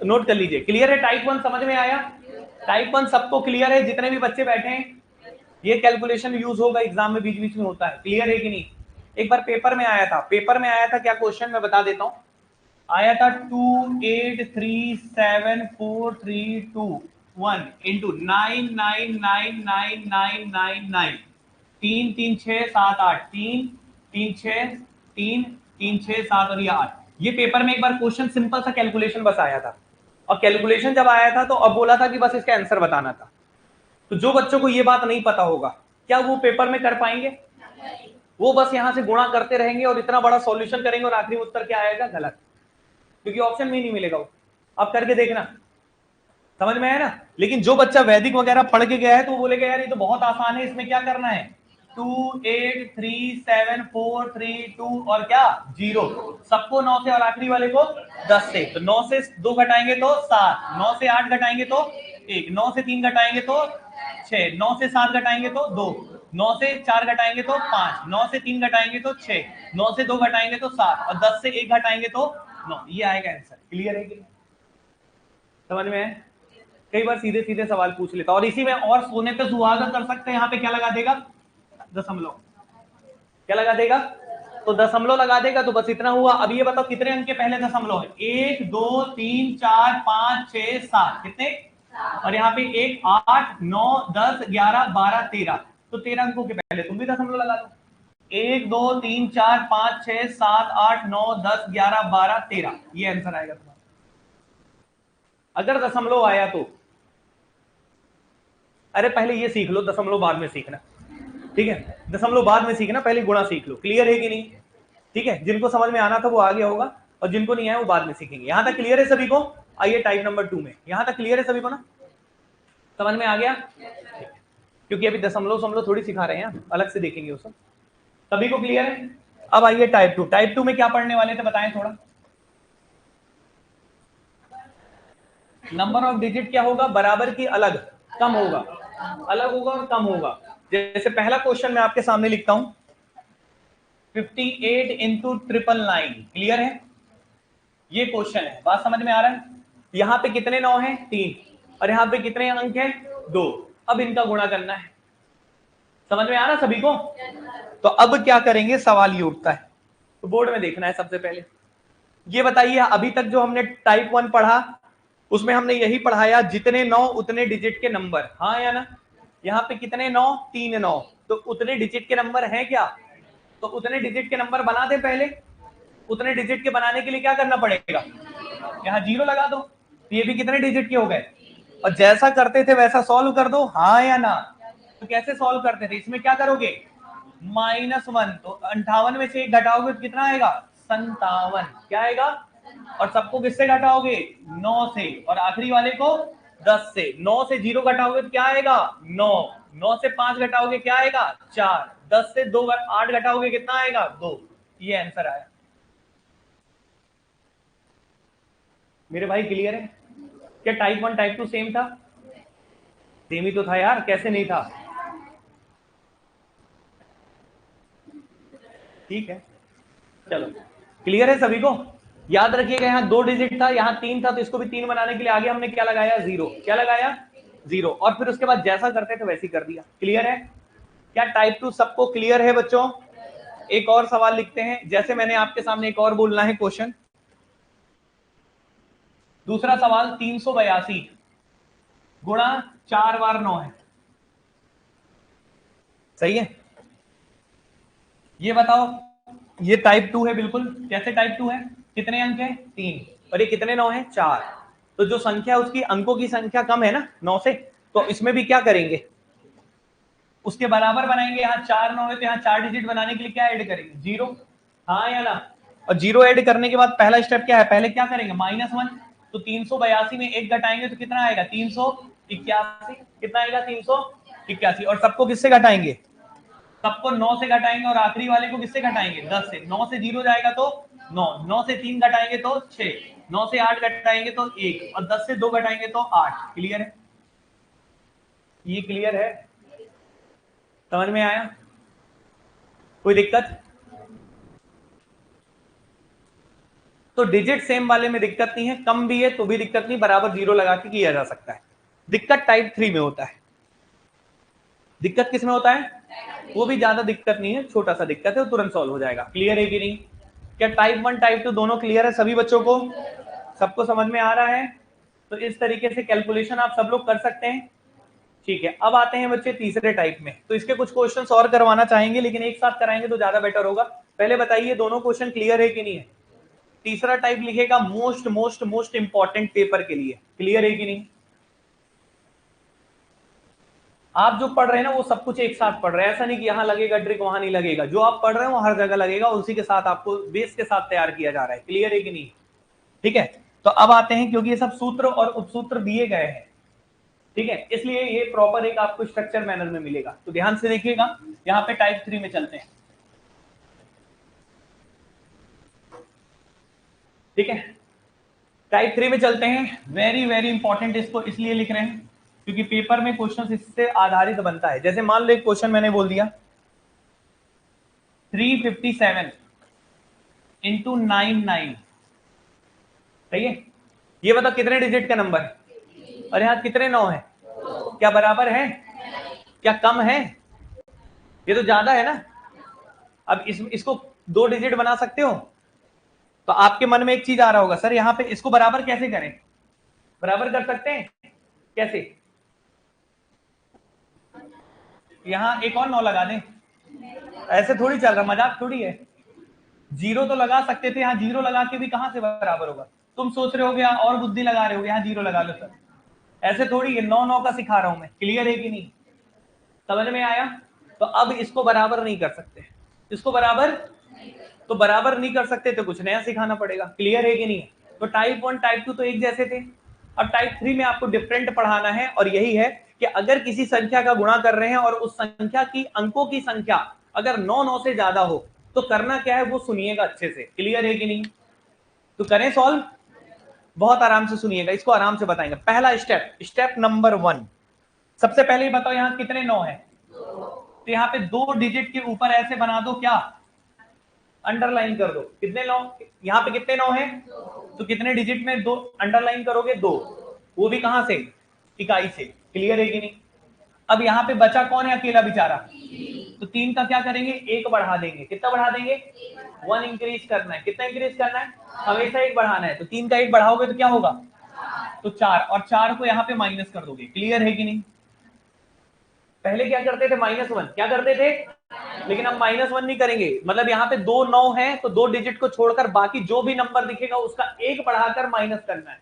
तो नोट कर लीजिए। क्लियर है? टाइप 1 समझ में आया? टाइप 1 सबको क्लियर है? जितने भी बच्चे बैठे हैं, ये कैलकुलेशन यूज होगा एग्जाम में, बीच बीच में होता है। क्लियर है कि नहीं? एक बार पेपर में आया था, पेपर में आया था क्या क्वेश्चन, मैं बता देता हूं। आया था 2 8 3 7 4 3 2 1 इंटू 9999999 3 3 6 7 8 3 3 6 3 3 6 7 और ये 8। ये पेपर में एक बार क्वेश्चन सिंपल सा कैलकुलेशन बस आया था, और कैलकुलेशन जब आया था तो अब बोला था कि बस इसका आंसर बताना था। तो जो बच्चों को ये बात नहीं पता होगा, क्या वो पेपर में कर पाएंगे? वो बस यहां से गुणा करते रहेंगे और इतना बड़ा सॉल्यूशन करेंगे और आखिरी उत्तर क्या आएगा? गलत, क्योंकि ऑप्शन में ही नहीं मिलेगा वो। अब करके देखना, समझ में आया ना? लेकिन जो बच्चा वैदिक वगैरह पढ़ के गया है तो वो बोलेगा यार ये तो बहुत आसान है, इसमें क्या करना है? 2 8 3 7 4 3 2 और क्या 0, सबको 9 से और आखिरी वाले को 10 से। तो 9 से 2 घटाएंगे तो 7, 9 से 8 घटाएंगे तो 1, 9 से 3 घटाएंगे तो 6, 9 से 7 घटाएंगे तो 2, 9 से 4 घटाएंगे तो 5, 9 से 3 घटाएंगे तो 6, 9 से 2 घटाएंगे तो 7 और 10 से 1 घटाएंगे तो 9। ये आएगा आंसर। क्लियर है कि नहीं? समझ में है? कई बार सीधे सीधे सवाल पूछ लेता, और इसी में और सोने पे सुहागा कर सकते हैं। यहाँ पे क्या लगा देगा? दशमलव। क्या लगा देगा? तो दशमलव लगा देगा। तो बस इतना हुआ। अब ये बताओ कितने अंक के पहले दशमलव है? 1 2 3 4 5 6 7, कितने? और यहाँ पे 1 8 9 10 11 12 13, तो 13 अंकों के पहले तुम भी दशमलव लगा दो। 1 2 3 4 5 6 7 8 9 10 11 12 13, ये आंसर आएगा तुम्हारा। अगर दशमलव आया तो, अरे पहले ये सीख लो, दशमलव बाद में सीखना, ठीक है? दशमलव बाद में सीखना, पहले गुणा सीख लो। क्लियर है कि नहीं? ठीक है, जिनको समझ में आना था वो आ गया होगा, और जिनको नहीं आया वो बाद में सीखेंगे। यहां तक क्लियर है सभी को? आइए टाइप नंबर 2 में। यहां तक क्लियर है सभी को ना? समझ में आ गया? क्योंकि अभी दशमलव थोड़ी सिखा रहे हैं, अलग से देखेंगे उसे। सभी को क्लियर है? अब आइए टाइप 2। टाइप 2 में क्या पढ़ने वाले थे बताएं थोड़ा। नंबर ऑफ डिजिट क्या होगा? बराबर की अलग, कम होगा, अलग होगा और कम होगा। जैसे पहला क्वेश्चन मैं आपके सामने लिखता हूं, 58 इंटू 999। क्लियर है? ये क्वेश्चन है, बात समझ में आ रहा है? यहाँ पे कितने 9 हैं? 3, और यहाँ पे कितने अंक हैं? 2। अब इनका गुणा करना है। समझ में आ रहा सभी को? तो अब क्या करेंगे, सवाल ये उठता है, तो बोर्ड में देखना है सबसे पहले। ये बताइए, अभी तक जो हमने टाइप 1 पढ़ा उसमें हमने यही पढ़ाया, जितने 9 उतने डिजिट के नंबर, हाँ या ना? यहाँ पे कितने 9? 3 9, तो उतने डिजिट के नंबर हैं क्या? तो उतने डिजिट के नंबर बना दे पहले। उतने डिजिट के बनाने के लिए क्या करना पड़ेगा? यहाँ 0 लगा दो। तो ये भी कितने डिजिट के हो गए? और जैसा करते थे वैसा सॉल्व कर दो, हाँ या ना? तो कैसे सॉल्व करते थे? इसमें क्या करोगे? -1, तो 58 में से 1 घटाओगे तो कितना आएगा? 57। क्या आएगा? और सबको किससे घटाओगे? 9 से, और आखिरी वाले को 10 से। 9 से 0 घटाओगे तो क्या आएगा? 9। 9 से 5 घटाओगे क्या आएगा? 4। 10 से 2 8 घटाओगे कितना आएगा? 2। ये आंसर आया। मेरे भाई क्लियर है? क्या टाइप 1 टाइप 2 सेम था? सेम ही तो था यार, कैसे नहीं था? ठीक है, चलो क्लियर है सभी को? याद रखिएगा, यहाँ 2 डिजिट था, यहाँ 3 था, तो इसको भी 3 बनाने के लिए आगे हमने क्या लगाया? 0। क्या लगाया? 0। और फिर उसके बाद जैसा करते थे वैसे ही कर दिया। क्लियर है? क्या टाइप 2 सबको क्लियर है बच्चों? एक और सवाल लिखते हैं। जैसे मैंने आपके सामने एक और बोलना है क्वेश्चन, दूसरा सवाल, 382 गुणा 4 बार 9 है, सही है? ये बताओ, ये टाइप 2 है बिल्कुल। कैसे टाइप 2 है? कितने अंक है? 3, और ये कितने 9 है? 4। तो जो संख्या उसकी अंकों की संख्या कम है ना 9 से, तो इसमें भी क्या करेंगे? उसके बराबर बनाएंगे। यहाँ 4 9 है तो यहाँ 4 डिजिट बनाने के लिए क्या ऐड करेंगे? 0, हाँ या ना? और 0 ऐड करने के बाद पहला स्टेप क्या है? पहले क्या करेंगे? -1। तो 382 में 1 घटाएंगे तो कितना आएगा? 381। कितना आएगा? 381। और सबको किससे घटाएंगे? सबको 9 से घटाएंगे, और आखिरी वाले को किससे घटाएंगे? 10 से। 9 से 0 जाएगा तो 9, 9 से 3 घटाएंगे तो 6, 9 से 8 घटाएंगे तो 1, और 10 से 2 घटाएंगे तो 8। क्लियर है? ये क्लियर है? समझ में आया? कोई दिक्कत? तो डिजिट सेम वाले में दिक्कत नहीं है, कम भी है तो भी दिक्कत नहीं, बराबर 0 लगा के किया जा सकता है। दिक्कत टाइप 3 में होता है। दिक्कत किस में होता है? वो भी ज्यादा दिक्कत नहीं है, छोटा सा दिक्कत है, वो तुरंत सॉल्व हो जाएगा। क्लियर है कि नहीं? क्या टाइप 1 टाइप 2 दोनों क्लियर है सभी बच्चों को? सबको समझ में आ रहा है? तो इस तरीके से कैलकुलेशन आप सब लोग कर सकते हैं। ठीक है, अब आते हैं बच्चे तीसरे टाइप में। तो इसके कुछ क्वेश्चंस और करवाना चाहेंगे, लेकिन एक साथ कराएंगे तो ज्यादा बेटर होगा। पहले बताइए दोनों क्वेश्चन क्लियर है कि नहीं है? तीसरा टाइप लिखेगा most most most important paper के लिए, क्लियर है कि नहीं? आप जो पढ़ रहे हैं ना वो सब कुछ एक साथ पढ़ रहे हैं, ऐसा नहीं कि यहां लगेगा ट्रिक वहां नहीं लगेगा। जो आप पढ़ रहे हैं वो हर जगह लगेगा, उसी के साथ आपको बेस के साथ तैयार किया जा रहा है, क्लियर है कि नहीं? ठीक है, तो अब आते हैं, क्योंकि ये सब सूत्र और उपसूत्र दिए गए हैं, ठीक है, इसलिए ये प्रॉपर एक आपको स्ट्रक्चर मैनर में मिलेगा। तो ध्यान से देखिएगा, यहाँ पे टाइप 3 में चलते हैं। ठीक है, टाइप 3 में चलते हैं। वेरी वेरी इंपॉर्टेंट, इसको इसलिए लिख रहे हैं क्योंकि पेपर में क्वेश्चन इससे आधारित बनता है। जैसे मान लो एक क्वेश्चन मैंने बोल दिया 357 इंटू 99, सही है? ये बताओ कितने डिजिट का नंबर है और यहाँ कितने 9 है? क्या बराबर है? क्या कम है? ये तो ज्यादा है ना। अब इसको 2 डिजिट बना सकते हो? तो आपके मन में एक चीज आ रहा होगा, सर यहाँ पे इसको बराबर कैसे करें? बराबर कर सकते हैं कैसे? यहाँ एक और 9 लगा दें? ऐसे थोड़ी चल रहा, मजाक थोड़ी है। जीरो तो लगा सकते थे, यहाँ जीरो लगा के भी कहां से बराबर होगा? तुम सोच रहे हो यहाँ और बुद्धि लगा रहे हो, यहाँ जीरो लगा लो सर, ऐसे थोड़ी है। 9 9 का सिखा रहा हूं मैं, क्लियर है कि नहीं? समझ में आया? तो अब इसको बराबर नहीं कर सकते, इसको बराबर, तो बराबर नहीं कर सकते तो कुछ नया सिखाना पड़ेगा, क्लियर है कि नहीं? तो टाइप 1 टाइप 2 तो एक जैसे थे। अब टाइप 3 में आपको डिफरेंट पढ़ाना है, और यही है कि अगर किसी संख्या का गुणा कर रहे हैं और उस संख्या की अंकों की संख्या अगर 9 9 से ज्यादा हो तो करना क्या है वो सुनिएगा अच्छे से, क्लियर है कि नहीं? तो करें सॉल्व, बहुत आराम से सुनिएगा, इसको आराम से बताएंगे। पहला स्टेप, स्टेप नंबर 1, सबसे पहले ही बताओ यहाँ कितने 9 है? तो यहाँ पे 2 डिजिट के ऊपर ऐसे बना दो, क्या अंडरलाइन कर दो। कितने 9? यहाँ पे कितने 9 है? तो कितने डिजिट में 2 अंडरलाइन करोगे? 2, वो भी कहां से? इकाई से, क्लियर है कि नहीं? अब यहाँ पे बचा कौन है अकेला बेचारा? तो 3 का क्या करेंगे? 1 बढ़ा देंगे। कितना बढ़ा देंगे? 1 इंक्रीज करना है। कितना इंक्रीज करना है? हमेशा 1 बढ़ाना है। तो 3 का 1 बढ़ाओगे तो क्या होगा? तो 4, और 4 को यहाँ पे माइनस कर दोगे, क्लियर है कि नहीं? पहले क्या करते थे? -1, क्या करते थे? लेकिन अब -1 नहीं करेंगे, मतलब यहाँ पे 2 9 है तो 2 डिजिट को छोड़कर बाकी जो भी नंबर दिखेगा उसका 1 बढ़ाकर माइनस करना है।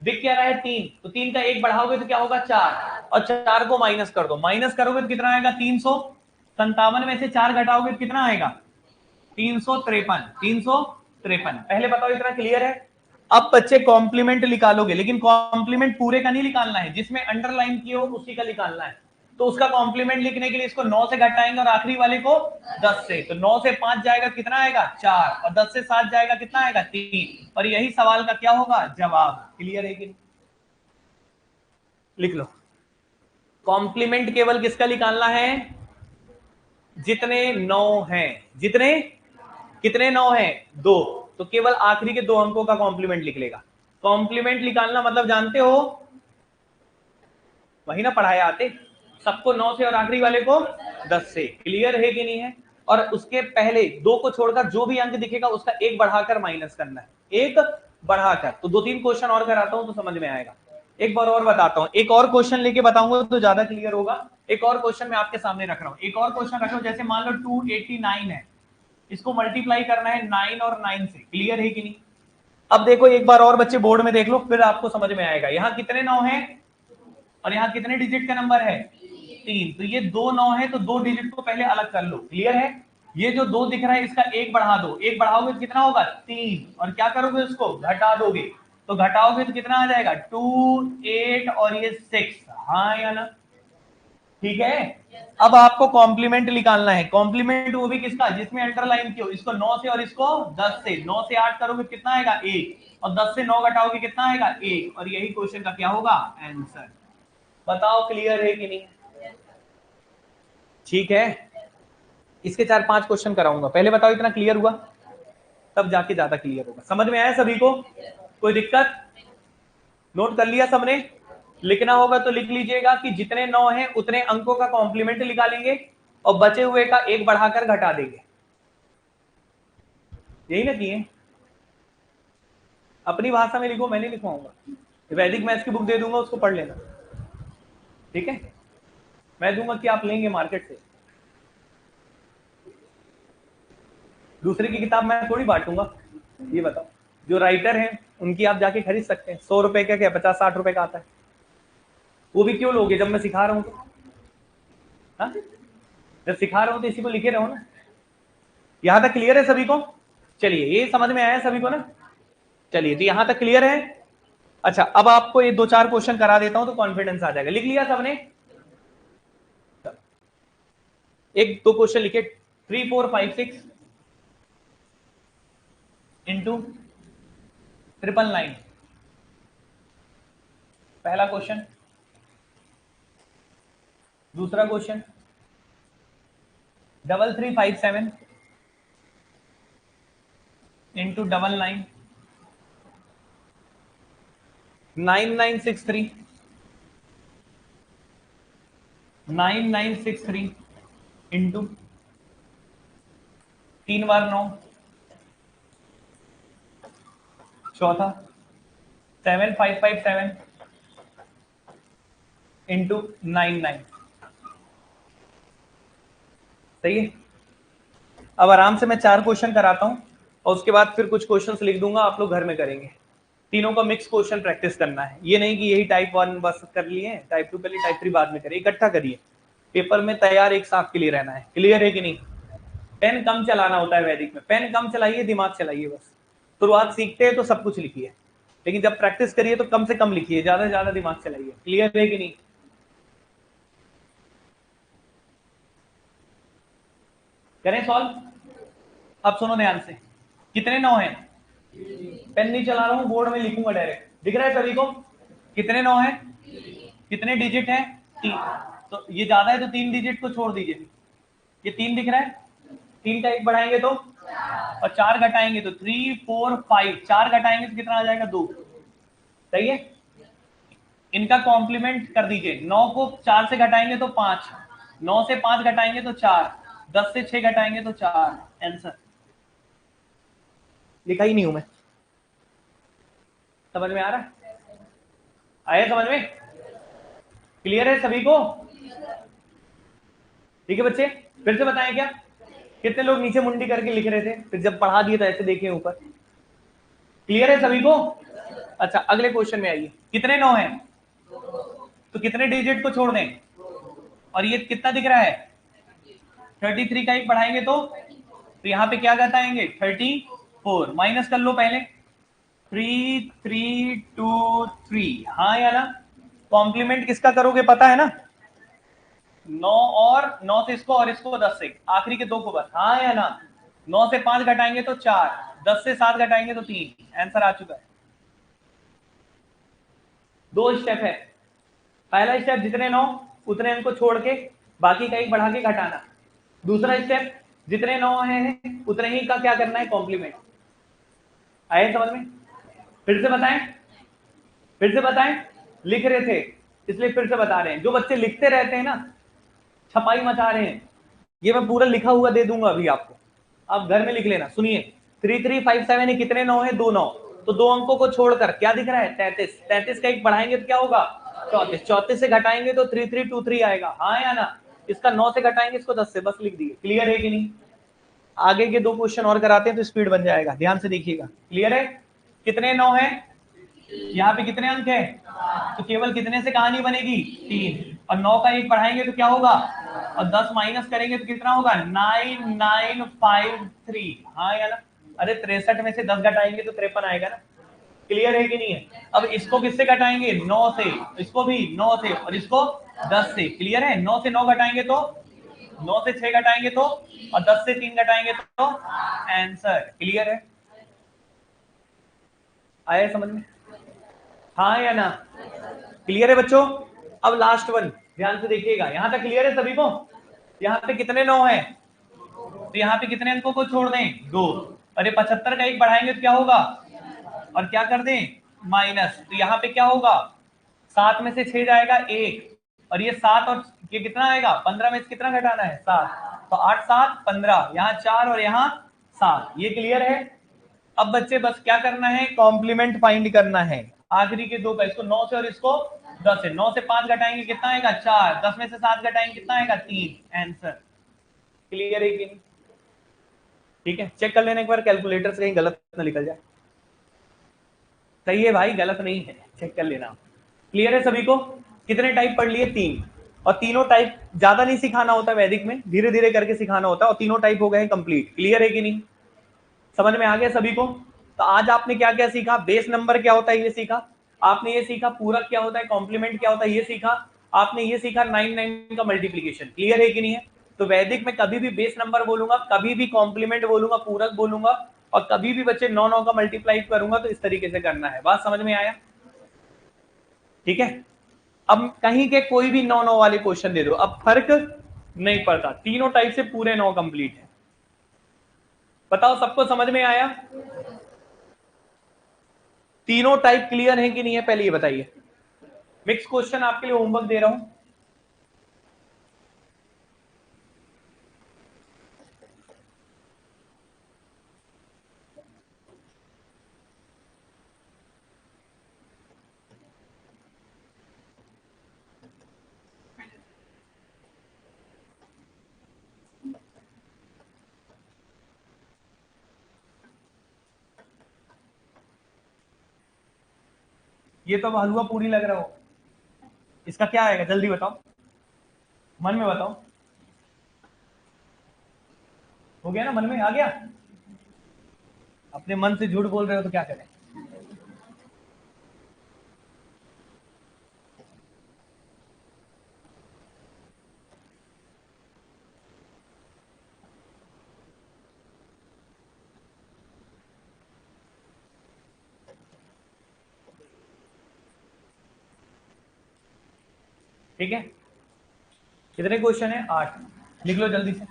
दिख क्या रहा है? 3, तो 3 का 1 बढ़ाओगे तो क्या होगा? 4, और 4 को माइनस कर दो। माइनस करोगे तो कितना आएगा? 357 में से 4 घटाओगे तो कितना आएगा? 353, 353। पहले बताओ इतना क्लियर है? अब बच्चे कॉम्प्लीमेंट निकालोगे, लेकिन कॉम्प्लीमेंट पूरे का नहीं निकालना है, जिसमें अंडरलाइन किए हो उसी का निकालना है। तो उसका कॉम्प्लीमेंट लिखने के लिए इसको 9 से घटाएंगे और आखिरी वाले को 10 से। तो 9 से 5 जाएगा, कितना आएगा? 4, और 10 से 7 जाएगा, कितना आएगा? 3। और यही सवाल का क्या होगा? जवाब, क्लियर है कि नहीं? लिख लो, कॉम्प्लीमेंट केवल किसका निकालना है? जितने 9 हैं, जितने, कितने 9 हैं? 2, तो केवल आखिरी के 2 अंकों का कॉम्प्लीमेंट लिख लेगा। कॉम्प्लीमेंट निकालना मतलब जानते हो? वही ना पढ़ाया आते, सबको 9 से और आखिरी वाले को 10 से, क्लियर है कि नहीं है? और उसके पहले 2 को छोड़कर जो भी अंक दिखेगा उसका 1 बढ़ाकर माइनस करना है, 1 बढ़ाकर। तो 2-3 क्वेश्चन और कराता हूं तो समझ में आएगा। एक बार और बताता हूं, एक और क्वेश्चन लेके बताऊंगा तो ज्यादा क्लियर होगा। एक और क्वेश्चन मैं आपके सामने रख रहा हूं, एक और क्वेश्चन रख रहा हूं। जैसे मान लो 289 है, इसको मल्टीप्लाई करना है 9 और 9 से, क्लियर है कि नहीं? अब देखो एक बार और बच्चे बोर्ड में देख लो, फिर आपको समझ में आएगा। यहाँ कितने 9 है और यहाँ कितने डिजिट का नंबर है? 3। तो ये 2 9 है तो 2 डिजिट को पहले अलग कर लो, क्लियर है? ये जो 2 दिख रहा है इसका 1 बढ़ा दो, 1 बढ़ाओगे तो कितना होगा? 3, और क्या करोगे? उसको घटा दोगे, तो घटाओगे तो कितना आ जाएगा? 2 8 और ये 6, हाँ या ना? ठीक है। अब आपको कॉम्प्लीमेंट निकालना है। कॉम्प्लीमेंट वो भी किसका? जिसमें अंडरलाइन किया, इसको 9 से और इसको 10 से। 9 से 8 करोगे कितना आएगा? 1, और 10 से 9 घटाओगे कितना आएगा? 1, और यही क्वेश्चन का क्या होगा? आंसर। बताओ क्लियर है कि नहीं? ठीक है, इसके 4-5 क्वेश्चन कराऊंगा, पहले बताओ इतना क्लियर हुआ, तब जाके ज्यादा क्लियर होगा। समझ में आया सभी को? कोई दिक्कत? नोट कर लिया सबने? लिखना होगा तो लिख लीजिएगा कि जितने 9 हैं उतने अंकों का कॉम्प्लीमेंट निकालेंगे और बचे हुए का 1 बढ़ाकर घटा देंगे। यही ना किए? अपनी भाषा में लिखो, मैं नहीं लिखवाऊंगा। वैदिक मैथ्स की बुक दे दूंगा, उसको पढ़ लेना, ठीक है। मैं दूंगा कि आप लेंगे मार्केट से, दूसरे की किताब मैं थोड़ी बांटूंगा। ये बताओ, जो राइटर हैं उनकी आप जाके खरीद सकते हैं, 100 रुपए का क्या 50-60 रुपए का आता है, वो भी क्यों लोगे जब मैं सिखा रहा हूँ तो? हाँ, जब सिखा रहा हूँ तो इसी को लिखे रहो ना। यहां तक क्लियर है सभी को? चलिए, ये समझ में आया सभी को ना? चलिए, तो यहां तक क्लियर है। अच्छा, अब आपको ये 2-4 क्वेश्चन करा देता हूं तो कॉन्फिडेंस आ जाएगा। लिख लिया सबने? एक दो क्वेश्चन लिखे, 3 4 5 6 इंटू 999। पहला क्वेश्चन। दूसरा क्वेश्चन 3357 इंटू 99 9963 9963 इंटू 3 बार 9। चौथा 7557 इंटू 99। सही है। अब आराम से मैं 4 क्वेश्चन कराता हूं और उसके बाद फिर कुछ क्वेश्चंस लिख दूंगा, आप लोग घर में करेंगे। तीनों का मिक्स क्वेश्चन प्रैक्टिस करना है, ये नहीं कि यही टाइप 1 बस कर लिए, टाइप 2 पहले, टाइप 3 बाद में करिए, इकट्ठा करिए, पेपर में तैयार एक साथ के लिए रहना है। क्लियर है कि नहीं? पेन कम चलाना होता है वैदिक में, पेन कम चलाइए, दिमाग चलाइए बस। शुरुआत सीखते हैं तो सब कुछ लिखिए, लेकिन जब प्रैक्टिस करिए तो कम से कम लिखिए, ज्यादा से ज्यादा दिमाग चलाइए। क्लियर है कि नहीं? करें सॉल्व? अब सुनो ध्यान से, कितने 9 हैं? पेन नहीं चला रहा हूं, बोर्ड में लिखूंगा डायरेक्ट, दिख रहा है सभी को? कितने 9 हैं? कितने डिजिट हैं? 3। तो ये ज्यादा है तो 3 डिजिट को छोड़ दीजिए। ये 3 दिख रहा है, 3 का 1 बढ़ाएंगे तो, और 4 घटाएंगे तो 3 4 5, 4 घटाएंगे तो कितना आ जाएगा? 2। सही है। इनका कॉम्प्लीमेंट कर दीजिए, 9 को 4 से घटाएंगे तो 5, 9 से 5 घटाएंगे तो 4, 10 से 6 घटाएंगे तो 4। आंसर लिखा ही नहीं हूं मैं। समझ में आ रहा है? आया समझ में? क्लियर है सभी को? ठीक है बच्चे, फिर से बताएं क्या? कितने लोग नीचे मुंडी करके लिख रहे थे, फिर जब पढ़ा दिए तो ऐसे देखें ऊपर। क्लियर है सभी को? अच्छा, अगले क्वेश्चन में आइए। कितने 9 हैं? तो कितने डिजिट को छोड़ दें? और ये कितना दिख रहा है? 33 का 1 बढ़ाएंगे तो यहाँ पे क्या घटाएंगे? 34। माइनस कर लो पहले, 3 3 2 3, हाँ या ना? कॉम्प्लीमेंट किसका करोगे पता है ना? 9 और 9 से इसको, और इसको 10 से, आखिरी के 2 को बस, हाँ या ना? 9 से 5 घटाएंगे तो 4, 10 से 7 घटाएंगे तो 3। आंसर आ चुका है। 2 स्टेप है। पहला स्टेप जितने 9 उतने इनको छोड़ के बाकी का 1 बढ़ा के घटाना। दूसरा स्टेप जितने 9 हैं उतने ही का क्या करना है? कॉम्प्लीमेंट। आए समझ में? फिर से बताएं, फिर से बताएं। लिख रहे थे इसलिए फिर से बता रहे हैं। जो बच्चे लिखते रहते हैं ना, छपाई मचा रहे हैं, ये मैं पूरा लिखा हुआ दे दूंगा अभी आपको, आप घर में लिख लेना। सुनिए, 3357 है, कितने 9 है? 2 9। तो 2 अंकों को छोड़कर क्या दिख रहा है? 33। 33 का 1 बढ़ाएंगे तो क्या होगा? 34। 34 से घटाएंगे तो 3323 आएगा, हाँ या ना? इसका 9 से घटाएंगे, इसको 10 से, बस लिख दिए। क्लियर है कि नहीं? आगे के 2 क्वेश्चन और कराते हैं तो स्पीड बन जाएगा, ध्यान से देखिएगा। क्लियर है? कितने 9 है? यहाँ पे कितने अंक है? तो केवल कितने से कहानी बनेगी? 3। और 9 का 1 बढ़ाएंगे तो क्या होगा? और 10 माइनस करेंगे तो कितना होगा? 9953, हाँ या ना? अरे 63 में से 10 घटाएंगे तो 53 आएगा ना? क्लियर है कि नहीं है? अब इसको किससे घटाएंगे? 9 से, इसको भी 9 से, और इसको 10 से। क्लियर है? 9 से 9 घटाएंगे तो, 9 से 6 घटाएंगे तो, और 10 से 3 घटाएंगे तो आंसर। क्लियर है? आया समझ में? हाँ या ना? क्लियर है बच्चों? अब लास्ट वन ध्यान से देखिएगा। यहां तक क्लियर है सभी को? यहाँ पे कितने 9 है? तो यहाँ पे कितने अंकों को छोड़ दें? 2। अरे 75 का 1 बढ़ाएंगे तो क्या होगा? और क्या कर दें? माइनस। तो यहाँ पे क्या होगा? 7 में से 6 जाएगा 1, और ये 7 और ये कितना आएगा? 15 में से कितना घटाना है? 7। तो 8 7 15, यहाँ 4 और यहाँ 7। ये क्लियर है? अब बच्चे बस क्या करना है? कॉम्प्लीमेंट फाइंड करना है। आखिरी के दो का, इसको 9 से और इसको 10 से। 9 से 5 घटाएंगे कितना आएगा 4, 10 में से 7 घटाएंगे कितना आएगा 3। आंसर क्लियर है कि नहीं? ठीक है, चेक कर लेने एक बार कैलकुलेटर से कहीं गलत ना निकल जाए। सही है भाई, गलत नहीं है, चेक कर लेना। क्लियर है सभी को? कितने टाइप पढ़ लिए? 3। और तीनों टाइप ज्यादा नहीं सिखाना होता वैदिक में, धीरे धीरे करके सिखाना होता है, और तीनों टाइप हो गए कंप्लीट। क्लियर है कि नहीं? समझ में आ गया सभी को? तो आज आपने क्या क्या सीखा? बेस नंबर क्या होता है ये सीखा आपने, ये सीखा पूरक क्या होता है, कॉम्प्लीमेंट क्या होता है ये सीखा आपने, ये सीखा 9 का मल्टीप्लीकेशन। क्लियर है कि नहीं है? तो वैदिक में कभी भी बेस नंबर बोलूंगा, कभी भी कॉम्प्लीमेंट बोलूंगा, पूरक बोलूंगा, और कभी भी बच्चे 9 का मल्टीप्लाई करूंगा तो इस तरीके से करना है। बात समझ में आया? ठीक है, अब कहीं के कोई भी 9 वाले क्वेश्चन दे दो, अब फर्क नहीं पड़ता, तीनों टाइप से पूरे 9 कंप्लीट है। बताओ सबको समझ में आया? तीनों टाइप क्लियर है कि नहीं है पहले ये बताइए। मिक्स क्वेश्चन आपके लिए होमवर्क दे रहा हूं। ये तो हलवा पूरी लग रहा हो, इसका क्या आएगा जल्दी बताओ, मन में बताओ। हो गया ना, मन में आ गया? अपने मन से झूठ बोल रहे हो तो क्या करें? ठीक है, कितने क्वेश्चन है? 8। लिख लो जल्दी से।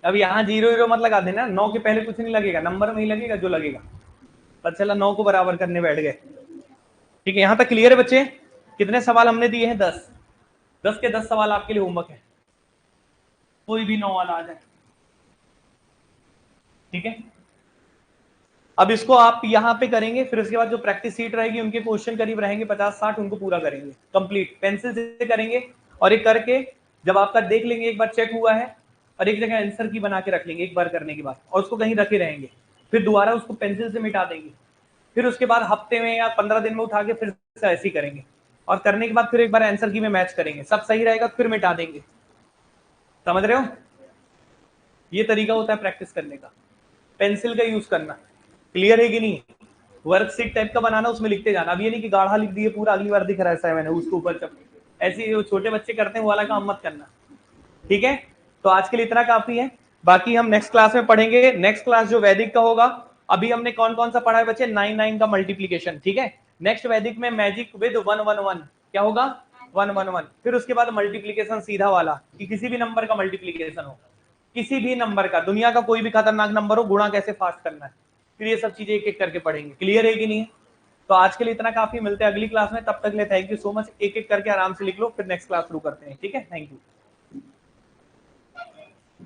अब यहाँ 0 0 मत लगा देना, 9 के पहले कुछ नहीं लगेगा, नंबर में ही लगेगा जो लगेगा। पता चला 9 को बराबर करने बैठ गए। ठीक है, यहां तक क्लियर है बच्चे? कितने सवाल हमने दिए हैं? 10। 10 के 10 सवाल आपके लिए होमवर्क है, कोई भी 9 वाला आ जाए। ठीक है, अब इसको आप यहाँ पे करेंगे, फिर उसके बाद जो प्रैक्टिस सीट रहेगी उनके क्वेश्चन करीब रहेंगे 50-60, उनको पूरा करेंगे कंप्लीट, पेंसिल से करेंगे। और एक करके जब आपका देख लेंगे एक बार चेक हुआ है, और एक जगह आंसर की बना के रख लेंगे एक बार करने के बाद, और उसको कहीं रखे रहेंगे, फिर दोबारा उसको पेंसिल से मिटा देंगे, फिर उसके बाद हफ्ते में या 15 दिन में उठा के फिर से ऐसे ही करेंगे, और करने के बाद फिर एक बार आंसर की में मैच करेंगे, सब सही रहेगा फिर मिटा देंगे। समझ रहे हो? ये तरीका होता है प्रैक्टिस करने का, पेंसिल का यूज करना। क्लियर है कि नहीं? वर्कशीट टाइप का बनाना, उसमें लिखते जाना। अब ये नहीं कि गाढ़ा लिख दिए पूरा, अगली बार दिख रहा है ऐसा है मैंने उसके ऊपर चप, ऐसे जो छोटे बच्चे करते हैं वो वाला काम मत करना। ठीक है, तो आज के लिए इतना काफी है, बाकी हम नेक्स्ट क्लास में पढ़ेंगे। नेक्स्ट क्लास जो वैदिक का होगा, अभी हमने कौन कौन सा पढ़ा है बच्चे? 9 का मल्टीप्लीकेशन। ठीक है, नेक्स्ट वैदिक में मैजिक विद 111 क्या होगा? 111। फिर उसके बाद मल्टीप्लीकेशन सीधा वाला, कि किसी भी नंबर का मल्टीप्लीकेशन हो, किसी भी नंबर का, दुनिया का कोई भी खतरनाक नंबर हो, गुणा कैसे फास्ट करना है, फिर ये सब चीजें एक एक करके पढ़ेंगे। क्लियर है कि नहीं? तो आज के लिए इतना काफी, मिलते हैं अगली क्लास में, तब तक ले थैंक यू सो मच। एक एक करके आराम से लिख लो, फिर नेक्स्ट क्लास शुरू करते हैं। ठीक है, थैंक यू।